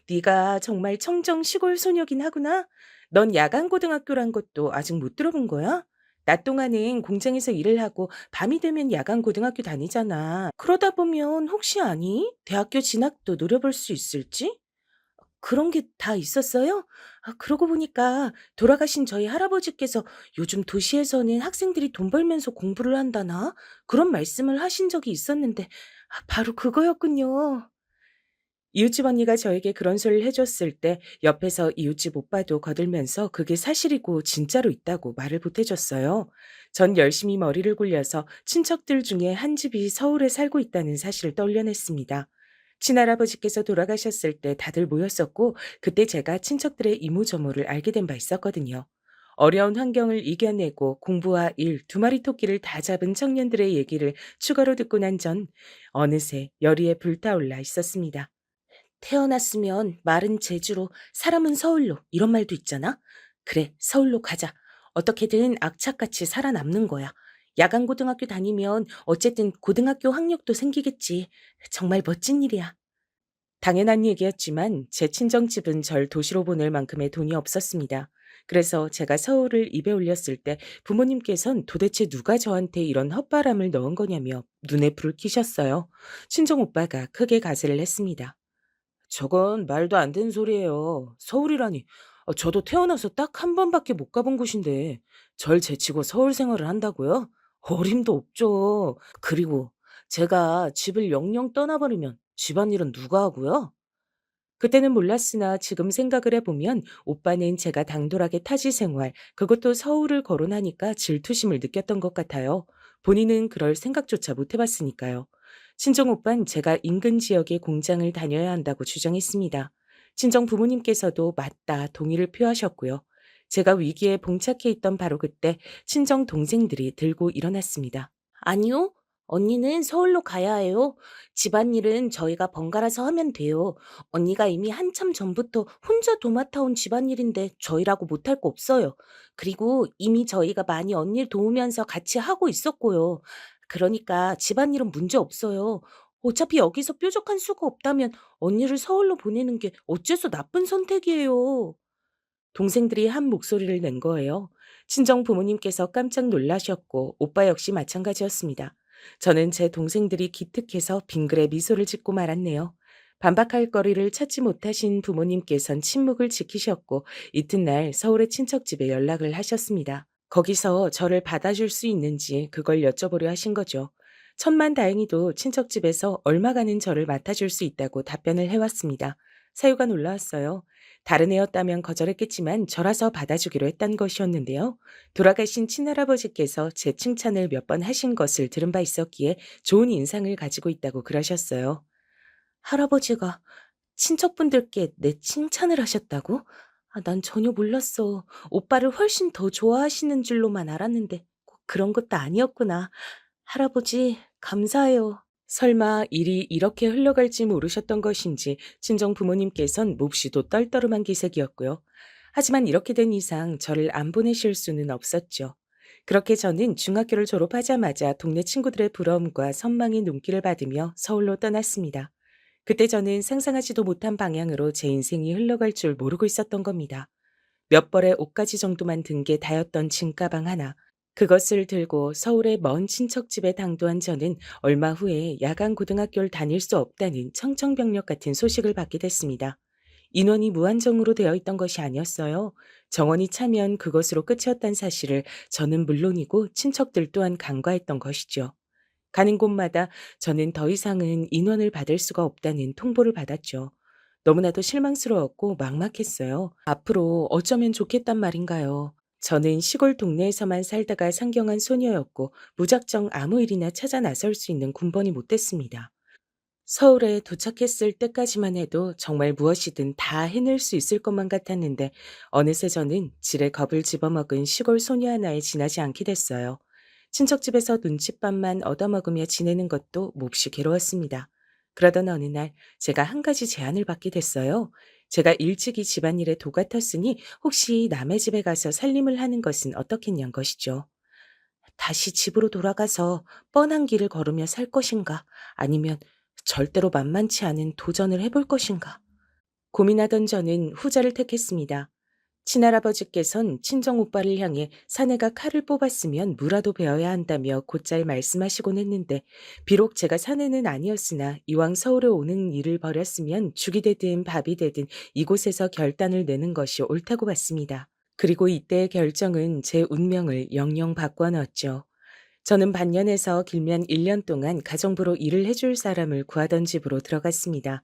네가 정말 청정 시골 소녀긴 하구나. 넌 야간 고등학교란 것도 아직 못 들어본 거야? 낮 동안은 공장에서 일을 하고 밤이 되면 야간 고등학교 다니잖아. 그러다 보면 혹시 아니? 대학교 진학도 노려볼 수 있을지? 그런 게 다 있었어요? 그러고 보니까 돌아가신 저희 할아버지께서 요즘 도시에서는 학생들이 돈 벌면서 공부를 한다나? 그런 말씀을 하신 적이 있었는데, 바로 그거였군요. 이웃집 언니가 저에게 그런 소리를 해줬을 때 옆에서 이웃집 오빠도 거들면서 그게 사실이고 진짜로 있다고 말을 보태줬어요. 전 열심히 머리를 굴려서 친척들 중에 한 집이 서울에 살고 있다는 사실을 떠올려냈습니다. 친할아버지께서 돌아가셨을 때 다들 모였었고 그때 제가 친척들의 이모저모를 알게 된 바 있었거든요. 어려운 환경을 이겨내고 공부와 일, 두 마리 토끼를 다 잡은 청년들의 얘기를 추가로 듣고 난 전 어느새 열의에 불타올라 있었습니다. 태어났으면 말은 제주로, 사람은 서울로 이런 말도 있잖아. 그래, 서울로 가자. 어떻게든 악착같이 살아남는 거야. 야간고등학교 다니면 어쨌든 고등학교 학력도 생기겠지. 정말 멋진 일이야. 당연한 얘기였지만 제 친정집은 절 도시로 보낼 만큼의 돈이 없었습니다. 그래서 제가 서울을 입에 올렸을 때 부모님께선 도대체 누가 저한테 이런 헛바람을 넣은 거냐며 눈에 불을 켜셨어요. 친정 오빠가 크게 가세를 했습니다. 저건 말도 안 되는 소리예요. 서울이라니. 저도 태어나서 딱 한 번밖에 못 가본 곳인데 절 제치고 서울 생활을 한다고요? 어림도 없죠. 그리고 제가 집을 영영 떠나버리면 집안일은 누가 하고요? 그때는 몰랐으나 지금 생각을 해보면 오빠는 제가 당돌하게 타지 생활, 그것도 서울을 거론하니까 질투심을 느꼈던 것 같아요. 본인은 그럴 생각조차 못 해봤으니까요. 친정 오빤 제가 인근 지역의 공장을 다녀야 한다고 주장했습니다. 친정 부모님께서도 맞다 동의를 표하셨고요. 제가 위기에 봉착해 있던 바로 그때 친정 동생들이 들고 일어났습니다. 아니요. 언니는 서울로 가야 해요. 집안일은 저희가 번갈아서 하면 돼요. 언니가 이미 한참 전부터 혼자 도맡아 온 집안일인데 저희라고 못할 거 없어요. 그리고 이미 저희가 많이 언니를 도우면서 같이 하고 있었고요. 그러니까 집안일은 문제 없어요. 어차피 여기서 뾰족한 수가 없다면 언니를 서울로 보내는 게 어째서 나쁜 선택이에요. 동생들이 한 목소리를 낸 거예요. 친정 부모님께서 깜짝 놀라셨고 오빠 역시 마찬가지였습니다. 저는 제 동생들이 기특해서 빙그레 미소를 짓고 말았네요. 반박할 거리를 찾지 못하신 부모님께선 침묵을 지키셨고 이튿날 서울의 친척집에 연락을 하셨습니다. 거기서 저를 받아줄 수 있는지 그걸 여쭤보려 하신 거죠. 천만다행히도 친척집에서 얼마 가는 저를 맡아줄 수 있다고 답변을 해왔습니다. 사유가 놀라웠어요. 다른 애였다면 거절했겠지만 저라서 받아주기로 했단 것이었는데요. 돌아가신 친할아버지께서 제 칭찬을 몇 번 하신 것을 들은 바 있었기에 좋은 인상을 가지고 있다고 그러셨어요. 할아버지가 친척분들께 내 칭찬을 하셨다고? 난 전혀 몰랐어. 오빠를 훨씬 더 좋아하시는 줄로만 알았는데 꼭 그런 것도 아니었구나. 할아버지, 감사해요. 설마 일이 이렇게 흘러갈지 모르셨던 것인지 친정 부모님께선 몹시도 떨떠름한 기색이었고요. 하지만 이렇게 된 이상 저를 안 보내실 수는 없었죠. 그렇게 저는 중학교를 졸업하자마자 동네 친구들의 부러움과 선망의 눈길을 받으며 서울로 떠났습니다. 그때 저는 상상하지도 못한 방향으로 제 인생이 흘러갈 줄 모르고 있었던 겁니다. 몇 벌의 옷가지 정도만 든 게 다였던 짐가방 하나. 그것을 들고 서울의 먼 친척집에 당도한 저는 얼마 후에 야간 고등학교를 다닐 수 없다는 청천벽력 같은 소식을 받게 됐습니다. 인원이 무한정으로 되어 있던 것이 아니었어요. 정원이 차면 그것으로 끝이었단 사실을 저는 물론이고 친척들 또한 간과했던 것이죠. 가는 곳마다 저는 더 이상은 인원을 받을 수가 없다는 통보를 받았죠. 너무나도 실망스러웠고 막막했어요. 앞으로 어쩌면 좋겠단 말인가요. 저는 시골 동네에서만 살다가 상경한 소녀였고 무작정 아무 일이나 찾아 나설 수 있는 군번이 못 됐습니다. 서울에 도착했을 때까지만 해도 정말 무엇이든 다 해낼 수 있을 것만 같았는데 어느새 저는 지레 겁을 집어먹은 시골 소녀 하나에 지나지 않게 됐어요. 친척집에서 눈칫밥만 얻어먹으며 지내는 것도 몹시 괴로웠습니다. 그러던 어느 날 제가 한 가지 제안을 받게 됐어요. 제가 일찍이 집안일에 도맡았으니 혹시 남의 집에 가서 살림을 하는 것은 어떻겠냐는 것이죠. 다시 집으로 돌아가서 뻔한 길을 걸으며 살 것인가 아니면 절대로 만만치 않은 도전을 해볼 것인가. 고민하던 저는 후자를 택했습니다. 친할아버지께선 친정오빠를 향해 사내가 칼을 뽑았으면 무라도 베어야 한다며 곧잘 말씀하시곤 했는데 비록 제가 사내는 아니었으나 이왕 서울에 오는 일을 벌였으면 죽이 되든 밥이 되든 이곳에서 결단을 내는 것이 옳다고 봤습니다. 그리고 이때의 결정은 제 운명을 영영 바꿔놓았죠. 저는 반년에서 길면 1년 동안 가정부로 일을 해줄 사람을 구하던 집으로 들어갔습니다.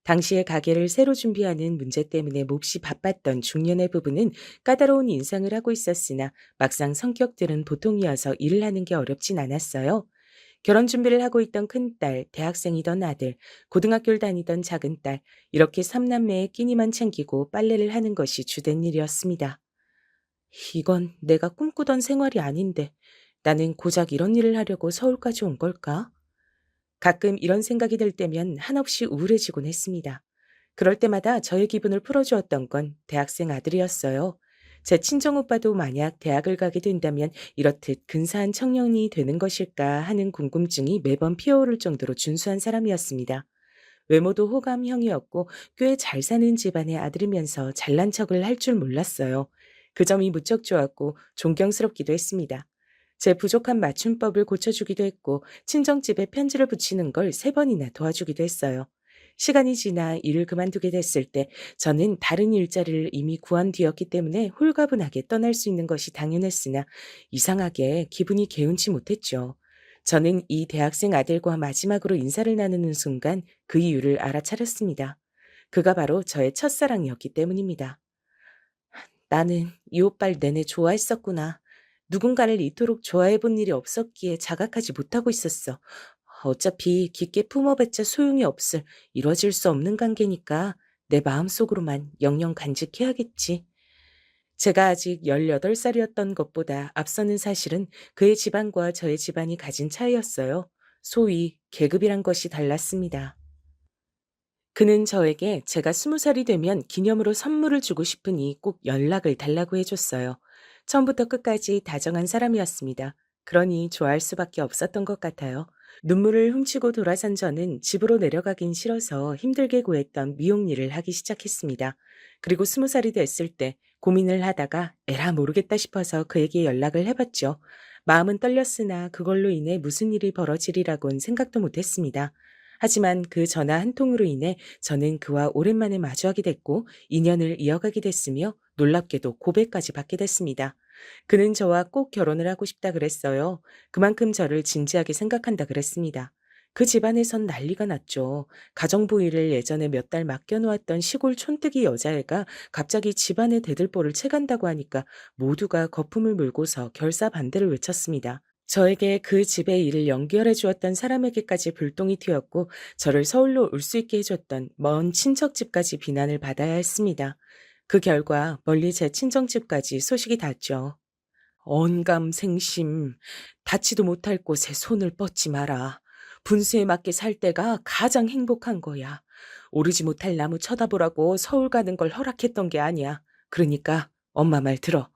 당시에 가게를 새로 준비하는 문제 때문에 몹시 바빴던 중년의 부부는 까다로운 인상을 하고 있었으나 막상 성격들은 보통이어서 일을 하는 게 어렵진 않았어요. 결혼 준비를 하고 있던 큰딸, 대학생이던 아들, 고등학교를 다니던 작은 딸, 이렇게 삼남매의 끼니만 챙기고 빨래를 하는 것이 주된 일이었습니다. 이건 내가 꿈꾸던 생활이 아닌데 나는 고작 이런 일을 하려고 서울까지 온 걸까? 가끔 이런 생각이 들 때면 한없이 우울해지곤 했습니다. 그럴 때마다 저의 기분을 풀어주었던 건 대학생 아들이었어요. 제 친정오빠도 만약 대학을 가게 된다면 이렇듯 근사한 청년이 되는 것일까 하는 궁금증이 매번 피어오를 정도로 준수한 사람이었습니다. 외모도 호감형이었고 꽤 잘 사는 집안의 아들이면서 잘난 척을 할 줄 몰랐어요. 그 점이 무척 좋았고 존경스럽기도 했습니다. 제 부족한 맞춤법을 고쳐주기도 했고 친정집에 편지를 붙이는 걸 3번이나 도와주기도 했어요. 시간이 지나 일을 그만두게 됐을 때 저는 다른 일자리를 이미 구한 뒤였기 때문에 홀가분하게 떠날 수 있는 것이 당연했으나 이상하게 기분이 개운치 못했죠. 저는 이 대학생 아들과 마지막으로 인사를 나누는 순간 그 이유를 알아차렸습니다. 그가 바로 저의 첫사랑이었기 때문입니다. 나는 이 오빠를 내내 좋아했었구나. 누군가를 이토록 좋아해 본 일이 없었기에 자각하지 못하고 있었어. 어차피 깊게 품어봤자 소용이 없을 이뤄질 수 없는 관계니까 내 마음속으로만 영영 간직해야겠지. 제가 아직 18살이었던 것보다 앞서는 사실은 그의 집안과 저의 집안이 가진 차이였어요. 소위 계급이란 것이 달랐습니다. 그는 저에게 제가 20살이 되면 기념으로 선물을 주고 싶으니 꼭 연락을 달라고 해줬어요. 처음부터 끝까지 다정한 사람이었습니다. 그러니 좋아할 수밖에 없었던 것 같아요. 눈물을 훔치고 돌아선 저는 집으로 내려가긴 싫어서 힘들게 구했던 미용 일을 하기 시작했습니다. 그리고 20살이 됐을 때 고민을 하다가 에라 모르겠다 싶어서 그에게 연락을 해봤죠. 마음은 떨렸으나 그걸로 인해 무슨 일이 벌어지리라곤 생각도 못했습니다. 하지만 그 전화 한 통으로 인해 저는 그와 오랜만에 마주하게 됐고 인연을 이어가게 됐으며 놀랍게도 고백까지 받게 됐습니다. 그는 저와 꼭 결혼을 하고 싶다 그랬어요. 그만큼 저를 진지하게 생각한다 그랬습니다. 그 집안에선 난리가 났죠. 가정부 일을 예전에 몇 달 맡겨놓았던 시골 촌뜨기 여자애가 갑자기 집안의 대들보를 채간다고 하니까 모두가 거품을 물고서 결사 반대를 외쳤습니다. 저에게 그 집의 일을 연결해 주었던 사람에게까지 불똥이 튀었고 저를 서울로 올 수 있게 해줬던 먼 친척집까지 비난을 받아야 했습니다. 그 결과 멀리 제 친정집까지 소식이 닿죠. 언감생심, 닿지도 못할 곳에 손을 뻗지 마라. 분수에 맞게 살 때가 가장 행복한 거야. 오르지 못할 나무 쳐다보라고 서울 가는 걸 허락했던 게 아니야. 그러니까 엄마 말 들어.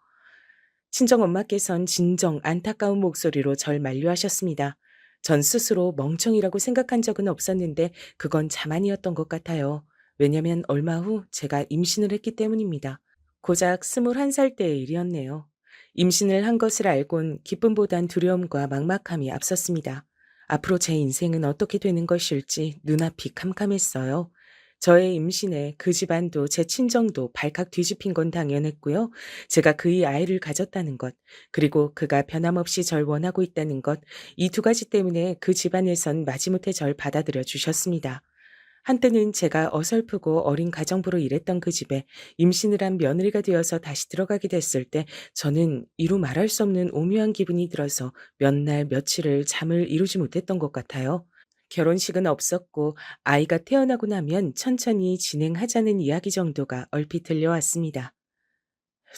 친정엄마께선 진정 안타까운 목소리로 절 만류하셨습니다. 전 스스로 멍청이라고 생각한 적은 없었는데 그건 자만이었던 것 같아요. 왜냐면 얼마 후 제가 임신을 했기 때문입니다. 고작 21살 때의 일이었네요. 임신을 한 것을 알곤 기쁨보단 두려움과 막막함이 앞섰습니다. 앞으로 제 인생은 어떻게 되는 것일지 눈앞이 캄캄했어요. 저의 임신에 그 집안도 제 친정도 발칵 뒤집힌 건 당연했고요. 제가 그의 아이를 가졌다는 것, 그리고 그가 변함없이 절 원하고 있다는 것, 이 두 가지 때문에 그 집안에선 마지못해 절 받아들여 주셨습니다. 한때는 제가 어설프고 어린 가정부로 일했던 그 집에 임신을 한 며느리가 되어서 다시 들어가게 됐을 때 저는 이루 말할 수 없는 오묘한 기분이 들어서 몇 날 며칠을 잠을 이루지 못했던 것 같아요. 결혼식은 없었고 아이가 태어나고 나면 천천히 진행하자는 이야기 정도가 얼핏 들려왔습니다.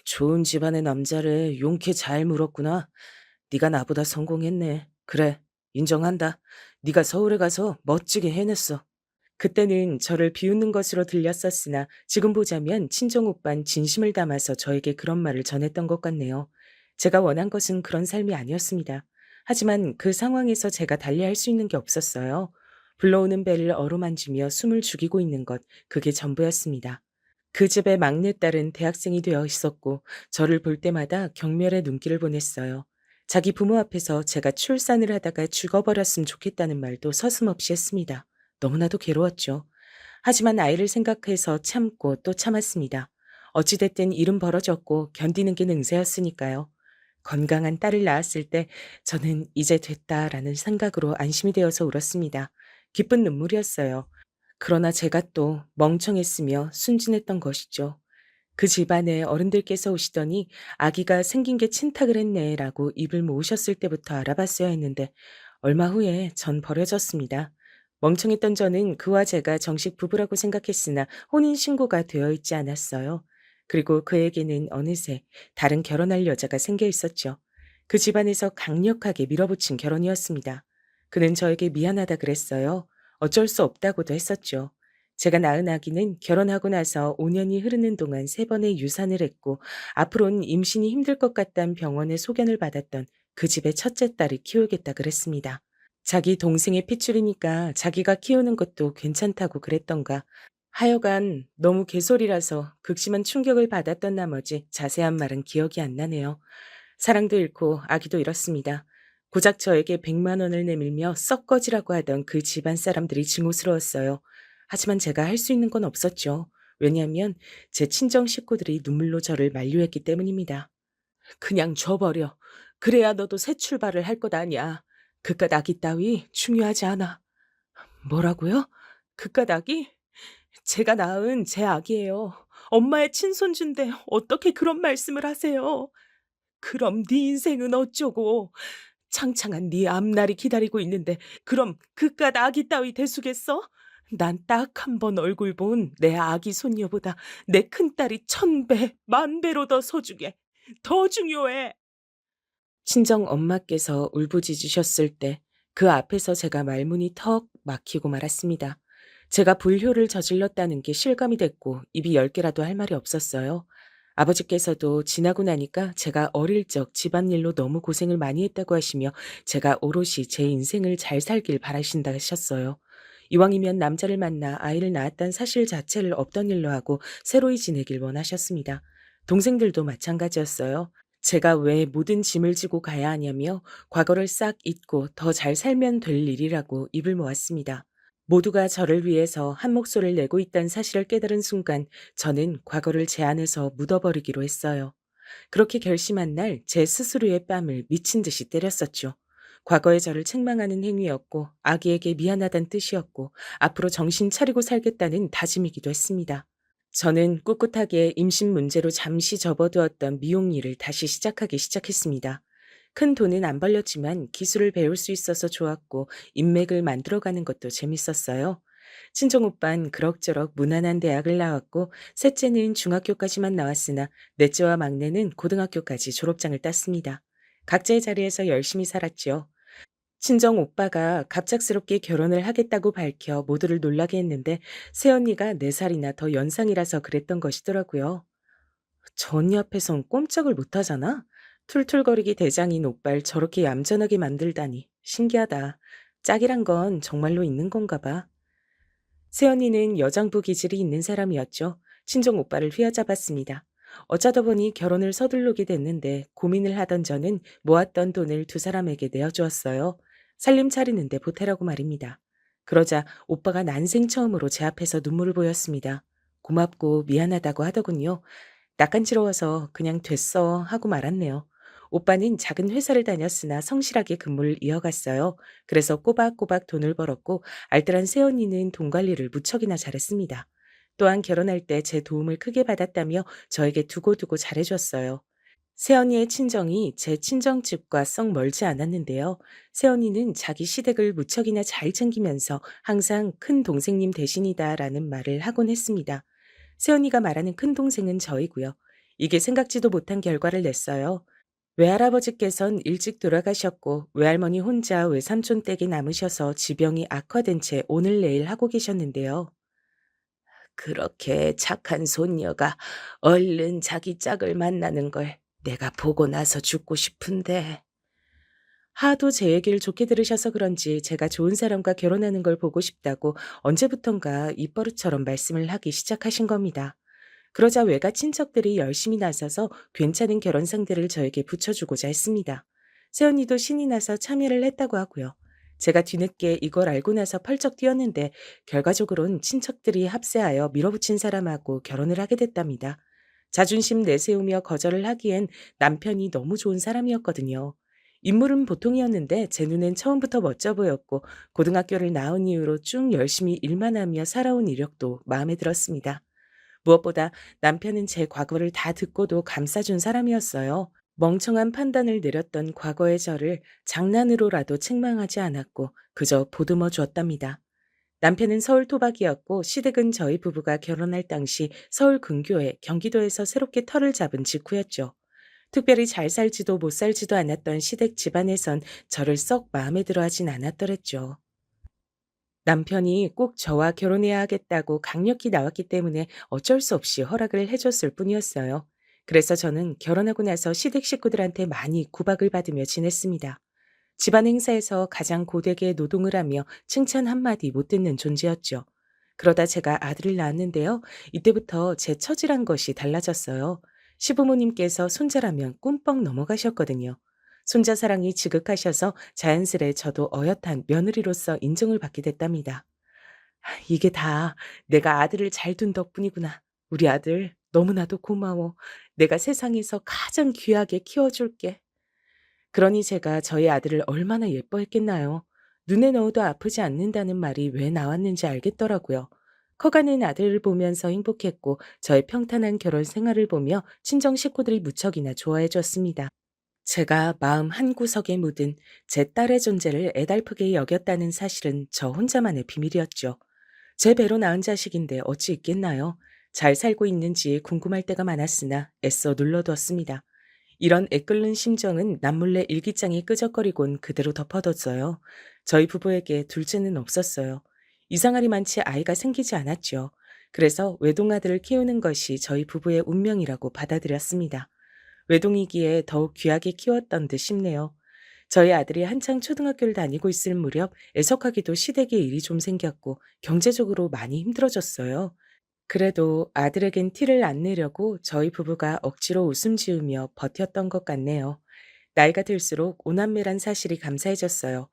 좋은 집안의 남자를 용케 잘 물었구나. 네가 나보다 성공했네. 그래, 인정한다. 네가 서울에 가서 멋지게 해냈어. 그때는 저를 비웃는 것으로 들렸었으나 지금 보자면 친정오빤 진심을 담아서 저에게 그런 말을 전했던 것 같네요. 제가 원한 것은 그런 삶이 아니었습니다. 하지만 그 상황에서 제가 달리할 수 있는 게 없었어요. 불러오는 배를 어루만지며 숨을 죽이고 있는 것, 그게 전부였습니다. 그 집의 막내딸은 대학생이 되어 있었고 저를 볼 때마다 경멸의 눈길을 보냈어요. 자기 부모 앞에서 제가 출산을 하다가 죽어버렸으면 좋겠다는 말도 서슴없이 했습니다. 너무나도 괴로웠죠. 하지만 아이를 생각해서 참고 또 참았습니다. 어찌됐든 일은 벌어졌고 견디는 게 능사였으니까요. 건강한 딸을 낳았을 때 저는 이제 됐다라는 생각으로 안심이 되어서 울었습니다. 기쁜 눈물이었어요. 그러나 제가 또 멍청했으며 순진했던 것이죠. 그 집안에 어른들께서 오시더니 아기가 생긴 게 친탁을 했네라고 입을 모으셨을 때부터 알아봤어야 했는데 얼마 후에 전 버려졌습니다. 멍청했던 저는 그와 제가 정식 부부라고 생각했으나 혼인신고가 되어 있지 않았어요. 그리고 그에게는 어느새 다른 결혼할 여자가 생겨 있었죠. 그 집안에서 강력하게 밀어붙인 결혼이었습니다. 그는 저에게 미안하다 그랬어요. 어쩔 수 없다고도 했었죠. 제가 낳은 아기는 결혼하고 나서 5년이 흐르는 동안 3번의 유산을 했고 앞으로는 임신이 힘들 것 같다는 병원의 소견을 받았던 그 집의 첫째 딸을 키우겠다 그랬습니다. 자기 동생의 핏줄이니까 자기가 키우는 것도 괜찮다고 그랬던가. 하여간 너무 개소리라서 극심한 충격을 받았던 나머지 자세한 말은 기억이 안 나네요. 사랑도 잃고 아기도 잃었습니다. 고작 저에게 100만 원을 내밀며 썩 꺼지라고 하던 그 집안 사람들이 증오스러웠어요. 하지만 제가 할 수 있는 건 없었죠. 왜냐하면 제 친정 식구들이 눈물로 저를 만류했기 때문입니다. 그냥 줘버려. 그래야 너도 새 출발을 할 것 아니야. 그깟 아기 따위 중요하지 않아. 뭐라고요? 그깟 아기? 제가 낳은 제 아기예요. 엄마의 친손주인데 어떻게 그런 말씀을 하세요? 그럼 네 인생은 어쩌고? 창창한 네 앞날이 기다리고 있는데 그럼 그깟 아기 따위 대수겠어? 난 딱 한 번 얼굴 본 내 아기 손녀보다 내 큰딸이 1000배, 10,000배로 더 소중해. 더 중요해. 친정 엄마께서 울부짖으셨을 때 그 앞에서 제가 말문이 턱 막히고 말았습니다. 제가 불효를 저질렀다는 게 실감이 됐고 입이 10개라도 할 말이 없었어요. 아버지께서도 지나고 나니까 제가 어릴 적 집안일로 너무 고생을 많이 했다고 하시며 제가 오롯이 제 인생을 잘 살길 바라신다 하셨어요. 이왕이면 남자를 만나 아이를 낳았다는 사실 자체를 없던 일로 하고 새로이 지내길 원하셨습니다. 동생들도 마찬가지였어요. 제가 왜 모든 짐을 지고 가야 하냐며 과거를 싹 잊고 더 잘 살면 될 일이라고 입을 모았습니다. 모두가 저를 위해서 한 목소리를 내고 있다는 사실을 깨달은 순간 저는 과거를 제 안에서 묻어버리기로 했어요. 그렇게 결심한 날 제 스스로의 뺨을 미친 듯이 때렸었죠. 과거의 저를 책망하는 행위였고 아기에게 미안하다는 뜻이었고 앞으로 정신 차리고 살겠다는 다짐이기도 했습니다. 저는 꿋꿋하게 임신 문제로 잠시 접어두었던 미용 일을 다시 시작하기 시작했습니다. 큰 돈은 안 벌렸지만 기술을 배울 수 있어서 좋았고 인맥을 만들어가는 것도 재밌었어요. 친정오빤 그럭저럭 무난한 대학을 나왔고 셋째는 중학교까지만 나왔으나 넷째와 막내는 고등학교까지 졸업장을 땄습니다. 각자의 자리에서 열심히 살았죠. 친정 오빠가 갑작스럽게 결혼을 하겠다고 밝혀 모두를 놀라게 했는데 새언니가 4살이나 더 연상이라서 그랬던 것이더라고요. 저 언니 앞에선 꼼짝을 못하잖아? 툴툴거리기 대장인 오빠를 저렇게 얌전하게 만들다니 신기하다. 짝이란 건 정말로 있는 건가 봐. 새언니는 여장부 기질이 있는 사람이었죠. 친정 오빠를 휘어잡았습니다. 어쩌다 보니 결혼을 서두르게 됐는데 고민을 하던 저는 모았던 돈을 두 사람에게 내어주었어요. 살림 차리는데 보태라고 말입니다. 그러자 오빠가 난생 처음으로 제 앞에서 눈물을 보였습니다. 고맙고 미안하다고 하더군요. 낯간지러워서 그냥 됐어 하고 말았네요. 오빠는 작은 회사를 다녔으나 성실하게 근무를 이어갔어요. 그래서 꼬박꼬박 돈을 벌었고 알뜰한 새언니는 돈 관리를 무척이나 잘했습니다. 또한 결혼할 때 제 도움을 크게 받았다며 저에게 두고두고 잘해줬어요. 새언니의 친정이 제 친정집과 썩 멀지 않았는데요. 새언니는 자기 시댁을 무척이나 잘 챙기면서 항상 큰 동생님 대신이다라는 말을 하곤 했습니다. 새언니가 말하는 큰 동생은 저이고요. 이게 생각지도 못한 결과를 냈어요. 외할아버지께선 일찍 돌아가셨고 외할머니 혼자 외삼촌 댁에 남으셔서 지병이 악화된 채 오늘 내일 하고 계셨는데요. 그렇게 착한 손녀가 얼른 자기 짝을 만나는 걸 내가 보고 나서 죽고 싶은데. 하도 제 얘기를 좋게 들으셔서 그런지 제가 좋은 사람과 결혼하는 걸 보고 싶다고 언제부턴가 입버릇처럼 말씀을 하기 시작하신 겁니다. 그러자 외가 친척들이 열심히 나서서 괜찮은 결혼 상대를 저에게 붙여주고자 했습니다. 새언니도 신이 나서 참여를 했다고 하고요. 제가 뒤늦게 이걸 알고 나서 펄쩍 뛰었는데 결과적으로는 친척들이 합세하여 밀어붙인 사람하고 결혼을 하게 됐답니다. 자존심 내세우며 거절을 하기엔 남편이 너무 좋은 사람이었거든요. 인물은 보통이었는데 제 눈엔 처음부터 멋져 보였고 고등학교를 나온 이후로 쭉 열심히 일만 하며 살아온 이력도 마음에 들었습니다. 무엇보다 남편은 제 과거를 다 듣고도 감싸준 사람이었어요. 멍청한 판단을 내렸던 과거의 저를 장난으로라도 책망하지 않았고 그저 보듬어 주었답니다. 남편은 서울 토박이었고 시댁은 저희 부부가 결혼할 당시 서울 근교에 경기도에서 새롭게 터를 잡은 직후였죠. 특별히 잘 살지도 못 살지도 않았던 시댁 집안에선 저를 썩 마음에 들어 하진 않았더랬죠. 남편이 꼭 저와 결혼해야 하겠다고 강력히 나왔기 때문에 어쩔 수 없이 허락을 해줬을 뿐이었어요. 그래서 저는 결혼하고 나서 시댁 식구들한테 많이 구박을 받으며 지냈습니다. 집안 행사에서 가장 고되게 노동을 하며 칭찬 한마디 못 듣는 존재였죠. 그러다 제가 아들을 낳았는데요. 이때부터 제 처지란 것이 달라졌어요. 시부모님께서 손자라면 꿈뻑 넘어가셨거든요. 손자 사랑이 지극하셔서 자연스레 저도 어엿한 며느리로서 인정을 받게 됐답니다. 이게 다 내가 아들을 잘 둔 덕분이구나. 우리 아들 너무나도 고마워. 내가 세상에서 가장 귀하게 키워줄게. 그러니 제가 저희 아들을 얼마나 예뻐했겠나요. 눈에 넣어도 아프지 않는다는 말이 왜 나왔는지 알겠더라고요. 커가는 아들을 보면서 행복했고 저의 평탄한 결혼 생활을 보며 친정 식구들이 무척이나 좋아해 줬습니다. 제가 마음 한구석에 묻은 제 딸의 존재를 애달프게 여겼다는 사실은 저 혼자만의 비밀이었죠. 제 배로 낳은 자식인데 어찌 있겠나요? 잘 살고 있는지 궁금할 때가 많았으나 애써 눌러두었습니다. 이런 애끓는 심정은 남몰래 일기장에 끄적거리곤 그대로 덮어뒀어요. 저희 부부에게 둘째는 없었어요. 이상하리만치 아이가 생기지 않았죠. 그래서 외동아들을 키우는 것이 저희 부부의 운명이라고 받아들였습니다. 외동이기에 더욱 귀하게 키웠던 듯 싶네요. 저희 아들이 한창 초등학교를 다니고 있을 무렵 애석하게도 시댁에 일이 좀 생겼고 경제적으로 많이 힘들어졌어요. 그래도 아들에겐 티를 안 내려고 저희 부부가 억지로 웃음 지으며 버텼던 것 같네요. 나이가 들수록 오남매란 사실이 감사해졌어요.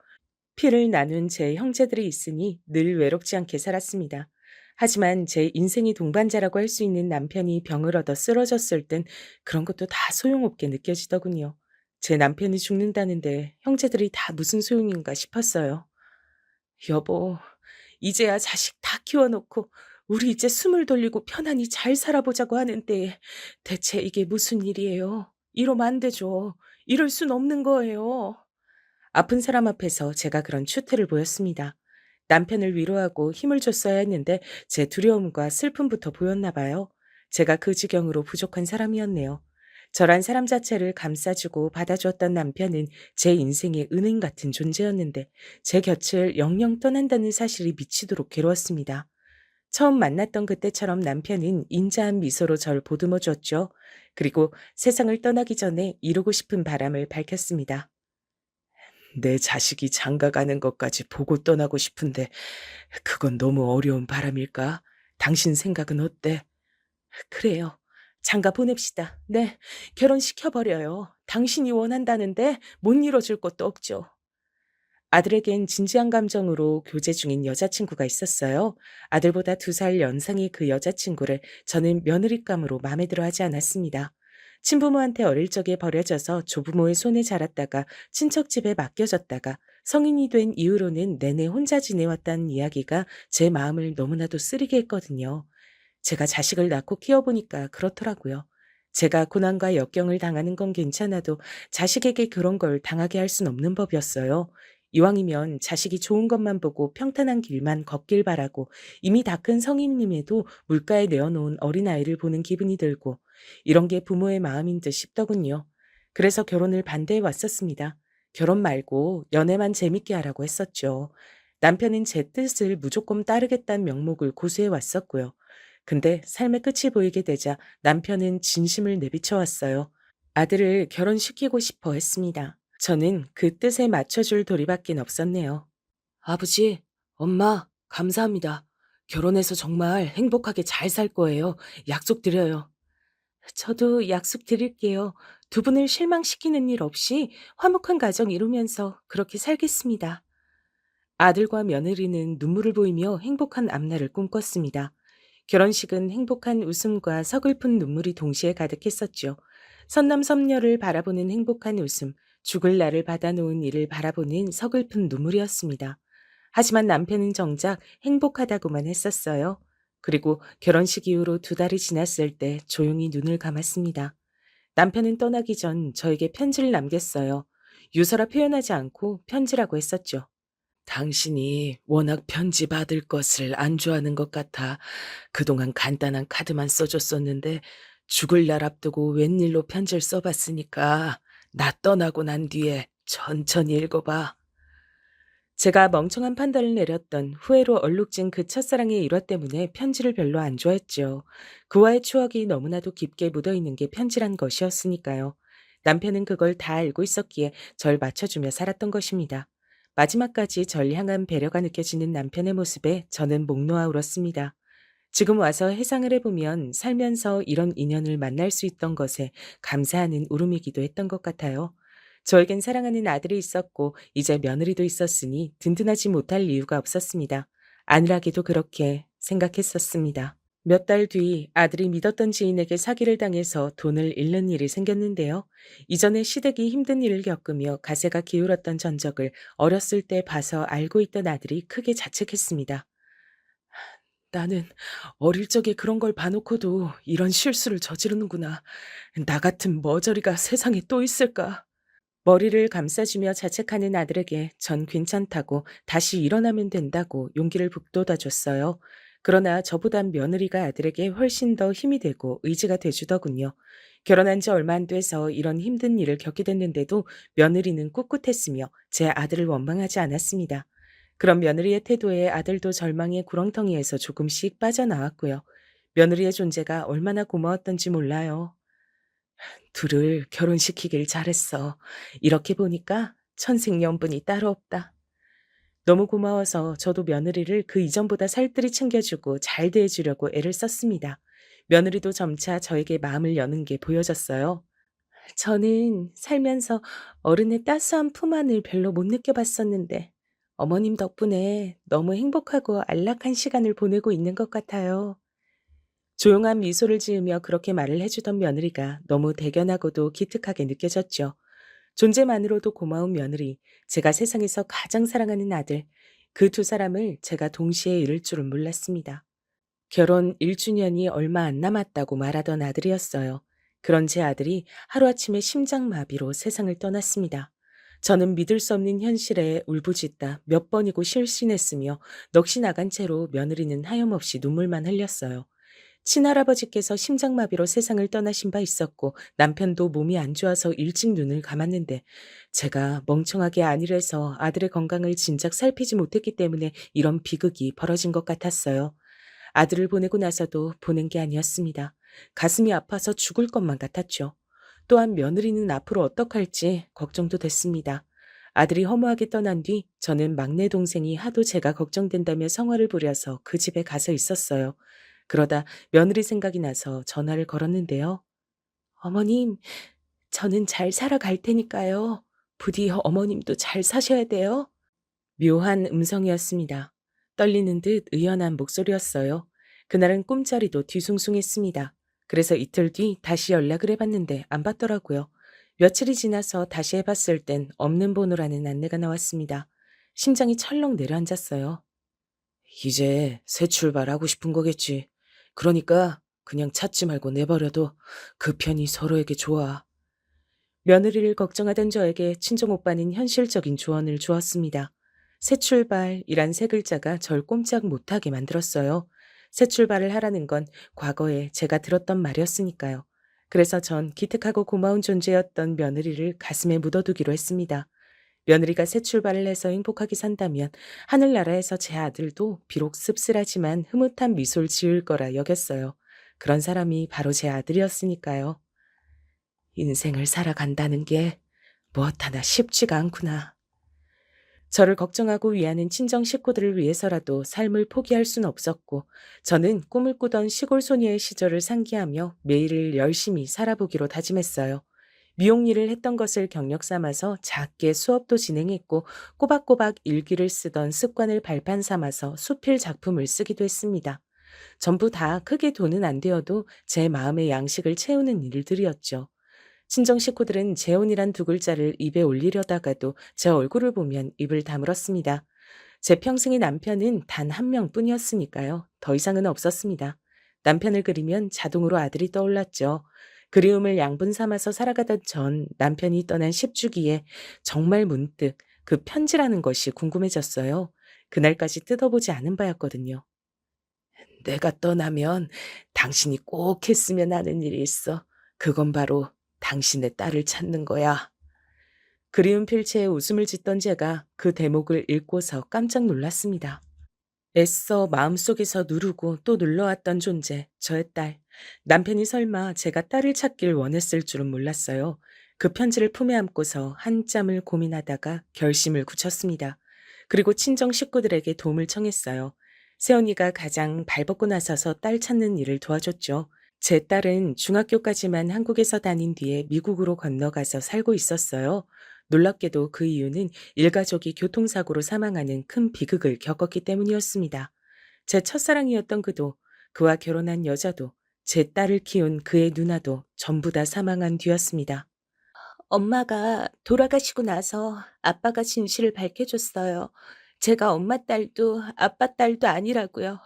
피를 나눈 제 형제들이 있으니 늘 외롭지 않게 살았습니다. 하지만 제 인생이 동반자라고 할 수 있는 남편이 병을 얻어 쓰러졌을 땐 그런 것도 다 소용없게 느껴지더군요. 제 남편이 죽는다는데 형제들이 다 무슨 소용인가 싶었어요. 여보, 이제야 자식 다 키워놓고 우리 이제 숨을 돌리고 편안히 잘 살아보자고 하는데 대체 이게 무슨 일이에요? 이러면 안 되죠. 이럴 순 없는 거예요. 아픈 사람 앞에서 제가 그런 추태를 보였습니다. 남편을 위로하고 힘을 줬어야 했는데 제 두려움과 슬픔부터 보였나 봐요. 제가 그 지경으로 부족한 사람이었네요. 저란 사람 자체를 감싸주고 받아주었던 남편은 제 인생의 은행 같은 존재였는데 제 곁을 영영 떠난다는 사실이 미치도록 괴로웠습니다. 처음 만났던 그때처럼 남편은 인자한 미소로 절 보듬어 줬죠. 그리고 세상을 떠나기 전에 이루고 싶은 바람을 밝혔습니다. 내 자식이 장가 가는 것까지 보고 떠나고 싶은데 그건 너무 어려운 바람일까? 당신 생각은 어때? 그래요. 장가 보냅시다. 네, 결혼시켜버려요. 당신이 원한다는데 못 이뤄줄 것도 없죠. 아들에겐 진지한 감정으로 교제 중인 여자친구가 있었어요. 아들보다 2살 연상의 그 여자친구를 저는 며느리감으로 마음에 들어 하지 않았습니다. 친부모한테 어릴 적에 버려져서 조부모의 손에 자랐다가 친척 집에 맡겨졌다가 성인이 된 이후로는 내내 혼자 지내왔다는 이야기가 제 마음을 너무나도 쓰리게 했거든요. 제가 자식을 낳고 키워보니까 그렇더라고요. 제가 고난과 역경을 당하는 건 괜찮아도 자식에게 그런 걸 당하게 할 순 없는 법이었어요. 이왕이면 자식이 좋은 것만 보고 평탄한 길만 걷길 바라고 이미 다 큰 성인임에도 물가에 내어놓은 어린아이를 보는 기분이 들고 이런 게 부모의 마음인 듯 싶더군요. 그래서 결혼을 반대해 왔었습니다. 결혼 말고 연애만 재밌게 하라고 했었죠. 남편은 제 뜻을 무조건 따르겠다는 명목을 고수해 왔었고요. 근데 삶의 끝이 보이게 되자 남편은 진심을 내비쳐 왔어요. 아들을 결혼시키고 싶어 했습니다. 저는 그 뜻에 맞춰줄 도리밖엔 없었네요. 아버지, 엄마, 감사합니다. 결혼해서 정말 행복하게 잘 살 거예요. 약속드려요. 저도 약속드릴게요. 두 분을 실망시키는 일 없이 화목한 가정 이루면서 그렇게 살겠습니다. 아들과 며느리는 눈물을 보이며 행복한 앞날을 꿈꿨습니다. 결혼식은 행복한 웃음과 서글픈 눈물이 동시에 가득했었죠. 선남선녀를 바라보는 행복한 웃음, 죽을 날을 받아놓은 이를 바라보는 서글픈 눈물이었습니다. 하지만 남편은 정작 행복하다고만 했었어요. 그리고 결혼식 이후로 2달이 지났을 때 조용히 눈을 감았습니다. 남편은 떠나기 전 저에게 편지를 남겼어요. 유서라 표현하지 않고 편지라고 했었죠. 당신이 워낙 편지 받을 것을 안 좋아하는 것 같아 그동안 간단한 카드만 써줬었는데 죽을 날 앞두고 웬일로 편지를 써봤으니까 나 떠나고 난 뒤에 천천히 읽어봐. 제가 멍청한 판단을 내렸던 후회로 얼룩진 그 첫사랑의 일화 때문에 편지를 별로 안 좋아했죠. 그와의 추억이 너무나도 깊게 묻어있는 게 편지란 것이었으니까요. 남편은 그걸 다 알고 있었기에 절 맞춰주며 살았던 것입니다. 마지막까지 절 향한 배려가 느껴지는 남편의 모습에 저는 목 놓아 울었습니다. 지금 와서 해상을 해보면 살면서 이런 인연을 만날 수 있던 것에 감사하는 울음이기도 했던 것 같아요. 저에겐 사랑하는 아들이 있었고 이제 며느리도 있었으니 든든하지 못할 이유가 없었습니다. 안일하게도 그렇게 생각했었습니다. 몇 달 뒤 아들이 믿었던 지인에게 사기를 당해서 돈을 잃는 일이 생겼는데요. 이전에 시댁이 힘든 일을 겪으며 가세가 기울었던 전적을 어렸을 때 봐서 알고 있던 아들이 크게 자책했습니다. 나는 어릴 적에 그런 걸 봐놓고도 이런 실수를 저지르는구나. 나 같은 머저리가 세상에 또 있을까? 머리를 감싸주며 자책하는 아들에게 전 괜찮다고 다시 일어나면 된다고 용기를 북돋아줬어요. 그러나 저보단 며느리가 아들에게 훨씬 더 힘이 되고 의지가 돼주더군요. 결혼한 지 얼마 안 돼서 이런 힘든 일을 겪게 됐는데도 며느리는 꿋꿋했으며 제 아들을 원망하지 않았습니다. 그런 며느리의 태도에 아들도 절망의 구렁텅이에서 조금씩 빠져나왔고요. 며느리의 존재가 얼마나 고마웠던지 몰라요. 둘을 결혼시키길 잘했어. 이렇게 보니까 천생연분이 따로 없다. 너무 고마워서 저도 며느리를 그 이전보다 살뜰히 챙겨주고 잘 대해주려고 애를 썼습니다. 며느리도 점차 저에게 마음을 여는 게 보여졌어요. 저는 살면서 어른의 따스한 품 안을 별로 못 느껴봤었는데 어머님 덕분에 너무 행복하고 안락한 시간을 보내고 있는 것 같아요. 조용한 미소를 지으며 그렇게 말을 해주던 며느리가 너무 대견하고도 기특하게 느껴졌죠. 존재만으로도 고마운 며느리, 제가 세상에서 가장 사랑하는 아들, 그 두 사람을 제가 동시에 잃을 줄은 몰랐습니다. 결혼 1주년이 얼마 안 남았다고 말하던 아들이었어요. 그런 제 아들이 하루아침에 심장마비로 세상을 떠났습니다. 저는 믿을 수 없는 현실에 울부짖다 몇 번이고 실신했으며 넋이 나간 채로 며느리는 하염없이 눈물만 흘렸어요. 친할아버지께서 심장마비로 세상을 떠나신 바 있었고 남편도 몸이 안 좋아서 일찍 눈을 감았는데 제가 멍청하게 안일해서 아들의 건강을 진작 살피지 못했기 때문에 이런 비극이 벌어진 것 같았어요. 아들을 보내고 나서도 보낸 게 아니었습니다. 가슴이 아파서 죽을 것만 같았죠. 또한 며느리는 앞으로 어떡할지 걱정도 됐습니다. 아들이 허무하게 떠난 뒤 저는 막내 동생이 하도 제가 걱정된다며 성화를 부려서 그 집에 가서 있었어요. 그러다 며느리 생각이 나서 전화를 걸었는데요. 어머님, 저는 잘 살아갈 테니까요. 부디 어머님도 잘 사셔야 돼요. 묘한 음성이었습니다. 떨리는 듯 의연한 목소리였어요. 그날은 꿈자리도 뒤숭숭했습니다. 그래서 이틀 뒤 다시 연락을 해봤는데 안 받더라고요. 며칠이 지나서 다시 해봤을 땐 없는 번호라는 안내가 나왔습니다. 심장이 철렁 내려앉았어요. 이제 새 출발하고 싶은 거겠지. 그러니까 그냥 찾지 말고 내버려둬. 그 편이 서로에게 좋아. 며느리를 걱정하던 저에게 친정오빠는 현실적인 조언을 주었습니다. 새 출발이란 세 글자가 절 꼼짝 못하게 만들었어요. 새 출발을 하라는 건 과거에 제가 들었던 말이었으니까요. 그래서 전 기특하고 고마운 존재였던 며느리를 가슴에 묻어두기로 했습니다. 며느리가 새 출발을 해서 행복하게 산다면 하늘나라에서 제 아들도 비록 씁쓸하지만 흐뭇한 미소를 지을 거라 여겼어요. 그런 사람이 바로 제 아들이었으니까요. 인생을 살아간다는 게 무엇 하나 쉽지가 않구나. 저를 걱정하고 위하는 친정 식구들을 위해서라도 삶을 포기할 순 없었고 저는 꿈을 꾸던 시골 소녀의 시절을 상기하며 매일을 열심히 살아보기로 다짐했어요. 미용 일을 했던 것을 경력 삼아서 작게 수업도 진행했고 꼬박꼬박 일기를 쓰던 습관을 발판 삼아서 수필 작품을 쓰기도 했습니다. 전부 다 크게 돈은 안 되어도 제 마음의 양식을 채우는 일들이었죠. 친정 식구들은 재혼이란 두 글자를 입에 올리려다가도 제 얼굴을 보면 입을 다물었습니다. 제 평생의 남편은 단 한 명뿐이었으니까요. 더 이상은 없었습니다. 남편을 그리면 자동으로 아들이 떠올랐죠. 그리움을 양분 삼아서 살아가던 전 남편이 떠난 10주기에 정말 문득 그 편지라는 것이 궁금해졌어요. 그날까지 뜯어보지 않은 바였거든요. 내가 떠나면 당신이 꼭 했으면 하는 일이 있어. 그건 바로 당신의 딸을 찾는 거야. 그리운 필체에 웃음을 짓던 제가 그 대목을 읽고서 깜짝 놀랐습니다. 애써 마음속에서 누르고 또 눌러왔던 존재, 저의 딸. 남편이 설마 제가 딸을 찾길 원했을 줄은 몰랐어요. 그 편지를 품에 안고서 한참을 고민하다가 결심을 굳혔습니다. 그리고 친정 식구들에게 도움을 청했어요. 새언니가 가장 발벗고 나서서 딸 찾는 일을 도와줬죠. 제 딸은 중학교까지만 한국에서 다닌 뒤에 미국으로 건너가서 살고 있었어요. 놀랍게도 그 이유는 일가족이 교통사고로 사망하는 큰 비극을 겪었기 때문이었습니다. 제 첫사랑이었던 그도, 그와 결혼한 여자도, 제 딸을 키운 그의 누나도 전부 다 사망한 뒤였습니다. 엄마가 돌아가시고 나서 아빠가 진실을 밝혀줬어요. 제가 엄마 딸도 아빠 딸도 아니라고요.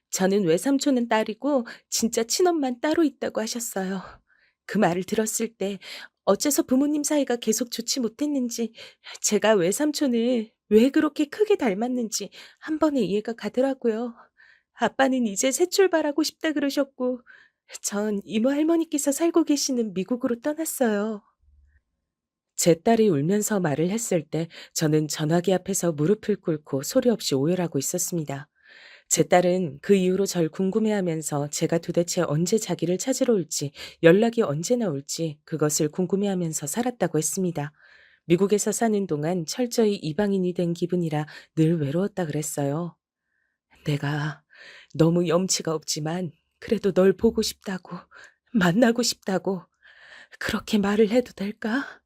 저는 외삼촌은 딸이고 진짜 친엄만 따로 있다고 하셨어요. 그 말을 들었을 때 어째서 부모님 사이가 계속 좋지 못했는지, 제가 외삼촌을 왜 그렇게 크게 닮았는지 한 번에 이해가 가더라고요. 아빠는 이제 새 출발하고 싶다 그러셨고, 전 이모 할머니께서 살고 계시는 미국으로 떠났어요. 제 딸이 울면서 말을 했을 때 저는 전화기 앞에서 무릎을 꿇고 소리 없이 오열하고 있었습니다. 제 딸은 그 이후로 절 궁금해하면서 제가 도대체 언제 자기를 찾으러 올지, 연락이 언제나 올지 그것을 궁금해하면서 살았다고 했습니다. 미국에서 사는 동안 철저히 이방인이 된 기분이라 늘 외로웠다 그랬어요. 내가 너무 염치가 없지만 그래도 널 보고 싶다고, 만나고 싶다고 그렇게 말을 해도 될까?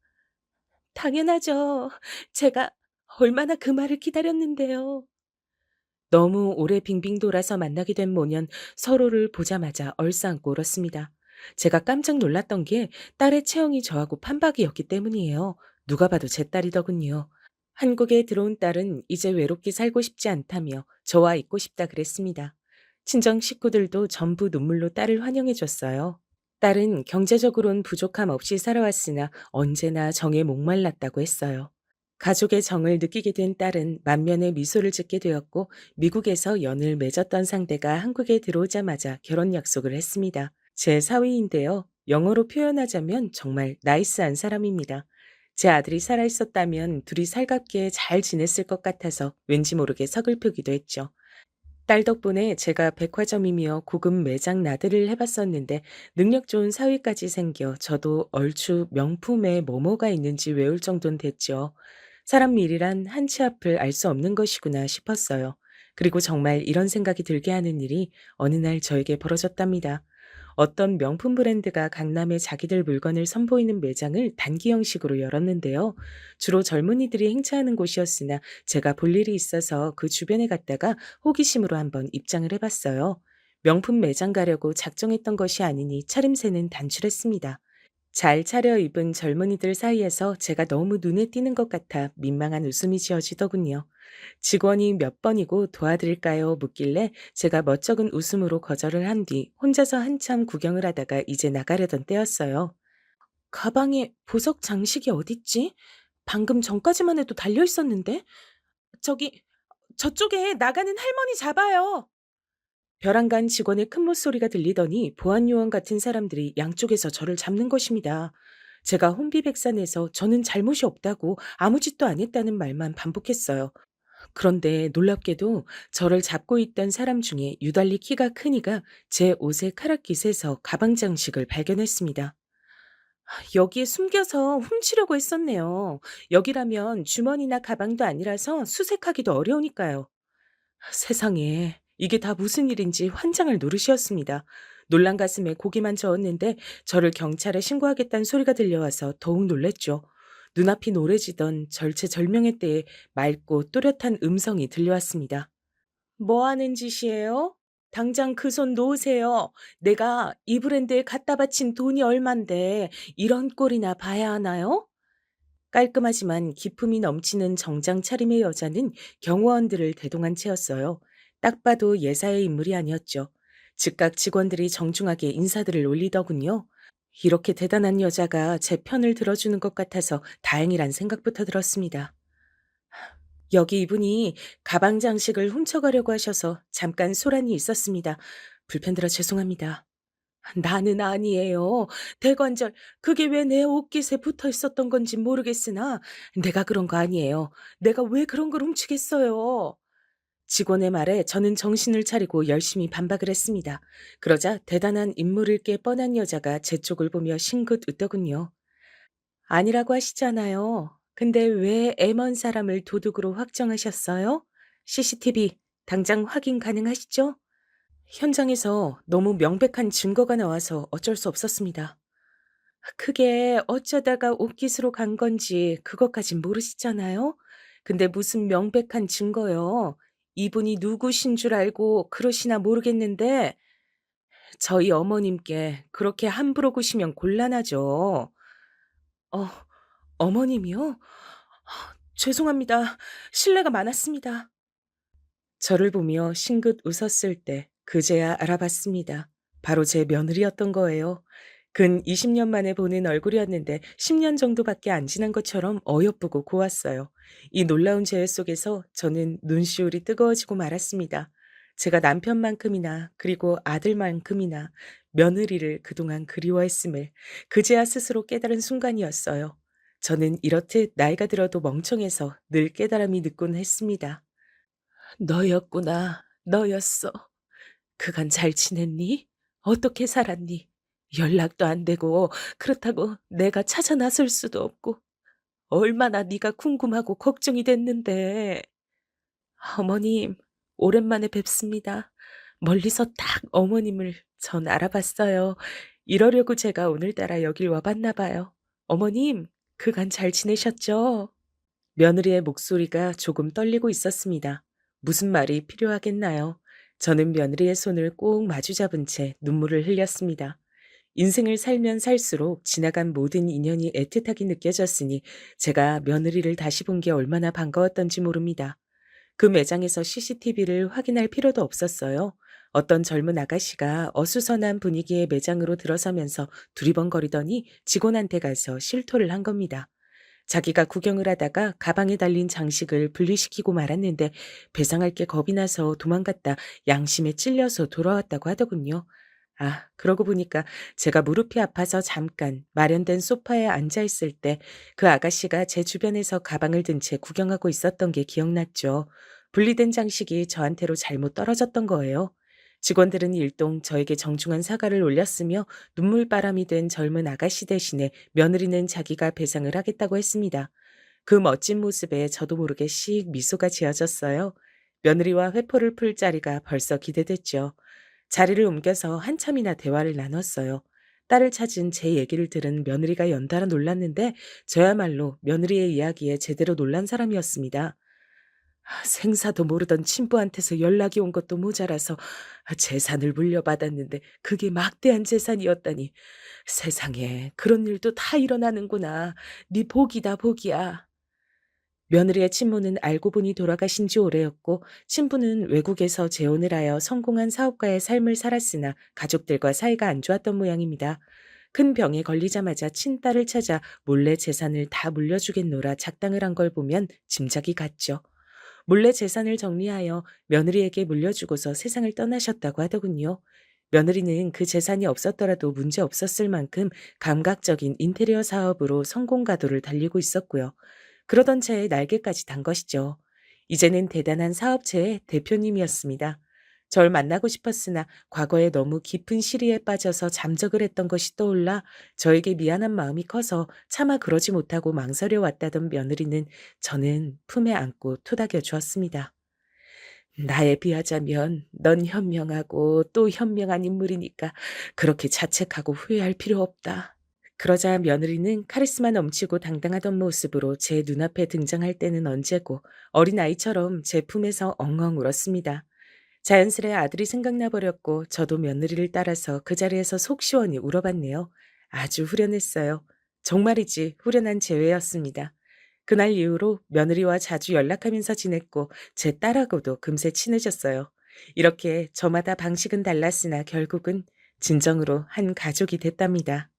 당연하죠. 제가 얼마나 그 말을 기다렸는데요. 너무 오래 빙빙 돌아서 만나게 된 모년 서로를 보자마자 얼싸안고 울었습니다. 제가 깜짝 놀랐던 게 딸의 체형이 저하고 판박이었기 때문이에요. 누가 봐도 제 딸이더군요. 한국에 들어온 딸은 이제 외롭게 살고 싶지 않다며 저와 있고 싶다 그랬습니다. 친정 식구들도 전부 눈물로 딸을 환영해 줬어요. 딸은 경제적으론 부족함 없이 살아왔으나 언제나 정에 목말랐다고 했어요. 가족의 정을 느끼게 된 딸은 만면에 미소를 짓게 되었고 미국에서 연을 맺었던 상대가 한국에 들어오자마자 결혼 약속을 했습니다. 제 사위인데요. 영어로 표현하자면 정말 나이스한 사람입니다. 제 아들이 살아있었다면 둘이 살갑게 잘 지냈을 것 같아서 왠지 모르게 서글프기도 했죠. 딸 덕분에 제가 백화점이며 고급 매장 나들이를 해봤었는데 능력 좋은 사위까지 생겨 저도 얼추 명품에 뭐뭐가 있는지 외울 정도는 됐죠. 사람 일이란 한치 앞을 알 수 없는 것이구나 싶었어요. 그리고 정말 이런 생각이 들게 하는 일이 어느 날 저에게 벌어졌답니다. 어떤 명품 브랜드가 강남에 자기들 물건을 선보이는 매장을 단기 형식으로 열었는데요. 주로 젊은이들이 행차하는 곳이었으나 제가 볼 일이 있어서 그 주변에 갔다가 호기심으로 한번 입장을 해봤어요. 명품 매장 가려고 작정했던 것이 아니니 차림새는 단출했습니다. 잘 차려입은 젊은이들 사이에서 제가 너무 눈에 띄는 것 같아 민망한 웃음이 지어지더군요. 직원이 몇 번이고 도와드릴까요? 묻길래 제가 멋쩍은 웃음으로 거절을 한 뒤 혼자서 한참 구경을 하다가 이제 나가려던 때였어요. 가방에 보석 장식이 어딨지? 방금 전까지만 해도 달려 있었는데? 저기, 저쪽에 나가는 할머니 잡아요! 벼랑간 직원의 큰 목소리가 들리더니 보안 요원 같은 사람들이 양쪽에서 저를 잡는 것입니다. 제가 혼비백산해서 저는 잘못이 없다고 아무 짓도 안 했다는 말만 반복했어요. 그런데 놀랍게도 저를 잡고 있던 사람 중에 유달리 키가 큰 이가 제 옷의 카락깃에서 가방 장식을 발견했습니다. 여기에 숨겨서 훔치려고 했었네요. 여기라면 주머니나 가방도 아니라서 수색하기도 어려우니까요. 세상에, 이게 다 무슨 일인지 환장할 노릇이었습니다. 놀란 가슴에 고개만 저었는데 저를 경찰에 신고하겠다는 소리가 들려와서 더욱 놀랬죠. 눈앞이 노래지던 절체절명의 때에 맑고 또렷한 음성이 들려왔습니다. 뭐 하는 짓이에요? 당장 그 손 놓으세요. 내가 이 브랜드에 갖다 바친 돈이 얼만데 이런 꼴이나 봐야 하나요? 깔끔하지만 기품이 넘치는 정장 차림의 여자는 경호원들을 대동한 채였어요. 딱 봐도 예사의 인물이 아니었죠. 즉각 직원들이 정중하게 인사들을 올리더군요. 이렇게 대단한 여자가 제 편을 들어주는 것 같아서 다행이란 생각부터 들었습니다. 여기 이분이 가방 장식을 훔쳐가려고 하셔서 잠깐 소란이 있었습니다. 불편드려 죄송합니다. 나는 아니에요. 대관절, 그게 왜 내 옷깃에 붙어 있었던 건지 모르겠으나 내가 그런 거 아니에요. 내가 왜 그런 걸 훔치겠어요. 직원의 말에 저는 정신을 차리고 열심히 반박을 했습니다. 그러자 대단한 인물일 게 뻔한 여자가 제 쪽을 보며 싱긋 웃더군요. 아니라고 하시잖아요. 근데 왜 M1 사람을 도둑으로 확정하셨어요? CCTV 당장 확인 가능하시죠? 현장에서 너무 명백한 증거가 나와서 어쩔 수 없었습니다. 그게 어쩌다가 옷깃으로 간 건지 그것까진 모르시잖아요? 근데 무슨 명백한 증거요? 이분이 누구신 줄 알고 그러시나 모르겠는데 저희 어머님께 그렇게 함부로 구시면 곤란하죠. 어, 어머님이요? 죄송합니다. 실례가 많았습니다. 저를 보며 싱긋 웃었을 때 그제야 알아봤습니다. 바로 제 며느리였던 거예요. 근 20년 만에 보는 얼굴이었는데 10년 정도밖에 안 지난 것처럼 어여쁘고 고왔어요. 이 놀라운 재해 속에서 저는 눈시울이 뜨거워지고 말았습니다. 제가 남편만큼이나 그리고 아들만큼이나 며느리를 그동안 그리워했음을 그제야 스스로 깨달은 순간이었어요. 저는 이렇듯 나이가 들어도 멍청해서 늘 깨달음이 늦곤 했습니다. 너였구나. 너였어. 그간 잘 지냈니? 어떻게 살았니? 연락도 안 되고 그렇다고 내가 찾아 나설 수도 없고 얼마나 네가 궁금하고 걱정이 됐는데. 어머님, 오랜만에 뵙습니다. 멀리서 딱 어머님을 전 알아봤어요. 이러려고 제가 오늘따라 여길 와봤나 봐요. 어머님, 그간 잘 지내셨죠? 며느리의 목소리가 조금 떨리고 있었습니다. 무슨 말이 필요하겠나요? 저는 며느리의 손을 꼭 마주잡은 채 눈물을 흘렸습니다. 인생을 살면 살수록 지나간 모든 인연이 애틋하게 느껴졌으니 제가 며느리를 다시 본 게 얼마나 반가웠던지 모릅니다. 그 매장에서 CCTV를 확인할 필요도 없었어요. 어떤 젊은 아가씨가 어수선한 분위기의 매장으로 들어서면서 두리번거리더니 직원한테 가서 실토를 한 겁니다. 자기가 구경을 하다가 가방에 달린 장식을 분리시키고 말았는데 배상할 게 겁이 나서 도망갔다 양심에 찔려서 돌아왔다고 하더군요. 아, 그러고 보니까 제가 무릎이 아파서 잠깐 마련된 소파에 앉아 있을 때 그 아가씨가 제 주변에서 가방을 든 채 구경하고 있었던 게 기억났죠. 분리된 장식이 저한테로 잘못 떨어졌던 거예요. 직원들은 일동 저에게 정중한 사과를 올렸으며 눈물바람이 된 젊은 아가씨 대신에 며느리는 자기가 배상을 하겠다고 했습니다. 그 멋진 모습에 저도 모르게 씩 미소가 지어졌어요. 며느리와 회포를 풀 자리가 벌써 기대됐죠. 자리를 옮겨서 한참이나 대화를 나눴어요. 딸을 찾은 제 얘기를 들은 며느리가 연달아 놀랐는데 저야말로 며느리의 이야기에 제대로 놀란 사람이었습니다. 생사도 모르던 친부한테서 연락이 온 것도 모자라서 재산을 물려받았는데 그게 막대한 재산이었다니. 세상에 그런 일도 다 일어나는구나. 네 복이다 복이야. 며느리의 친모는 알고 보니 돌아가신 지 오래였고 친부는 외국에서 재혼을 하여 성공한 사업가의 삶을 살았으나 가족들과 사이가 안 좋았던 모양입니다. 큰 병에 걸리자마자 친딸을 찾아 몰래 재산을 다 물려주겠노라 작당을 한 걸 보면 짐작이 갔죠. 몰래 재산을 정리하여 며느리에게 물려주고서 세상을 떠나셨다고 하더군요. 며느리는 그 재산이 없었더라도 문제 없었을 만큼 감각적인 인테리어 사업으로 성공 가도를 달리고 있었고요. 그러던 채에 날개까지 단 것이죠. 이제는 대단한 사업체의 대표님이었습니다. 절 만나고 싶었으나 과거에 너무 깊은 시리에 빠져서 잠적을 했던 것이 떠올라 저에게 미안한 마음이 커서 차마 그러지 못하고 망설여 왔다던 며느리는 저는 품에 안고 토닥여 주었습니다. 나에 비하자면 넌 현명하고 또 현명한 인물이니까 그렇게 자책하고 후회할 필요 없다. 그러자 며느리는 카리스마 넘치고 당당하던 모습으로 제 눈앞에 등장할 때는 언제고 어린아이처럼 제 품에서 엉엉 울었습니다. 자연스레 아들이 생각나 버렸고 저도 며느리를 따라서 그 자리에서 속 시원히 울어봤네요. 아주 후련했어요. 정말이지 후련한 재회였습니다. 그날 이후로 며느리와 자주 연락하면서 지냈고 제 딸하고도 금세 친해졌어요. 이렇게 저마다 방식은 달랐으나 결국은 진정으로 한 가족이 됐답니다.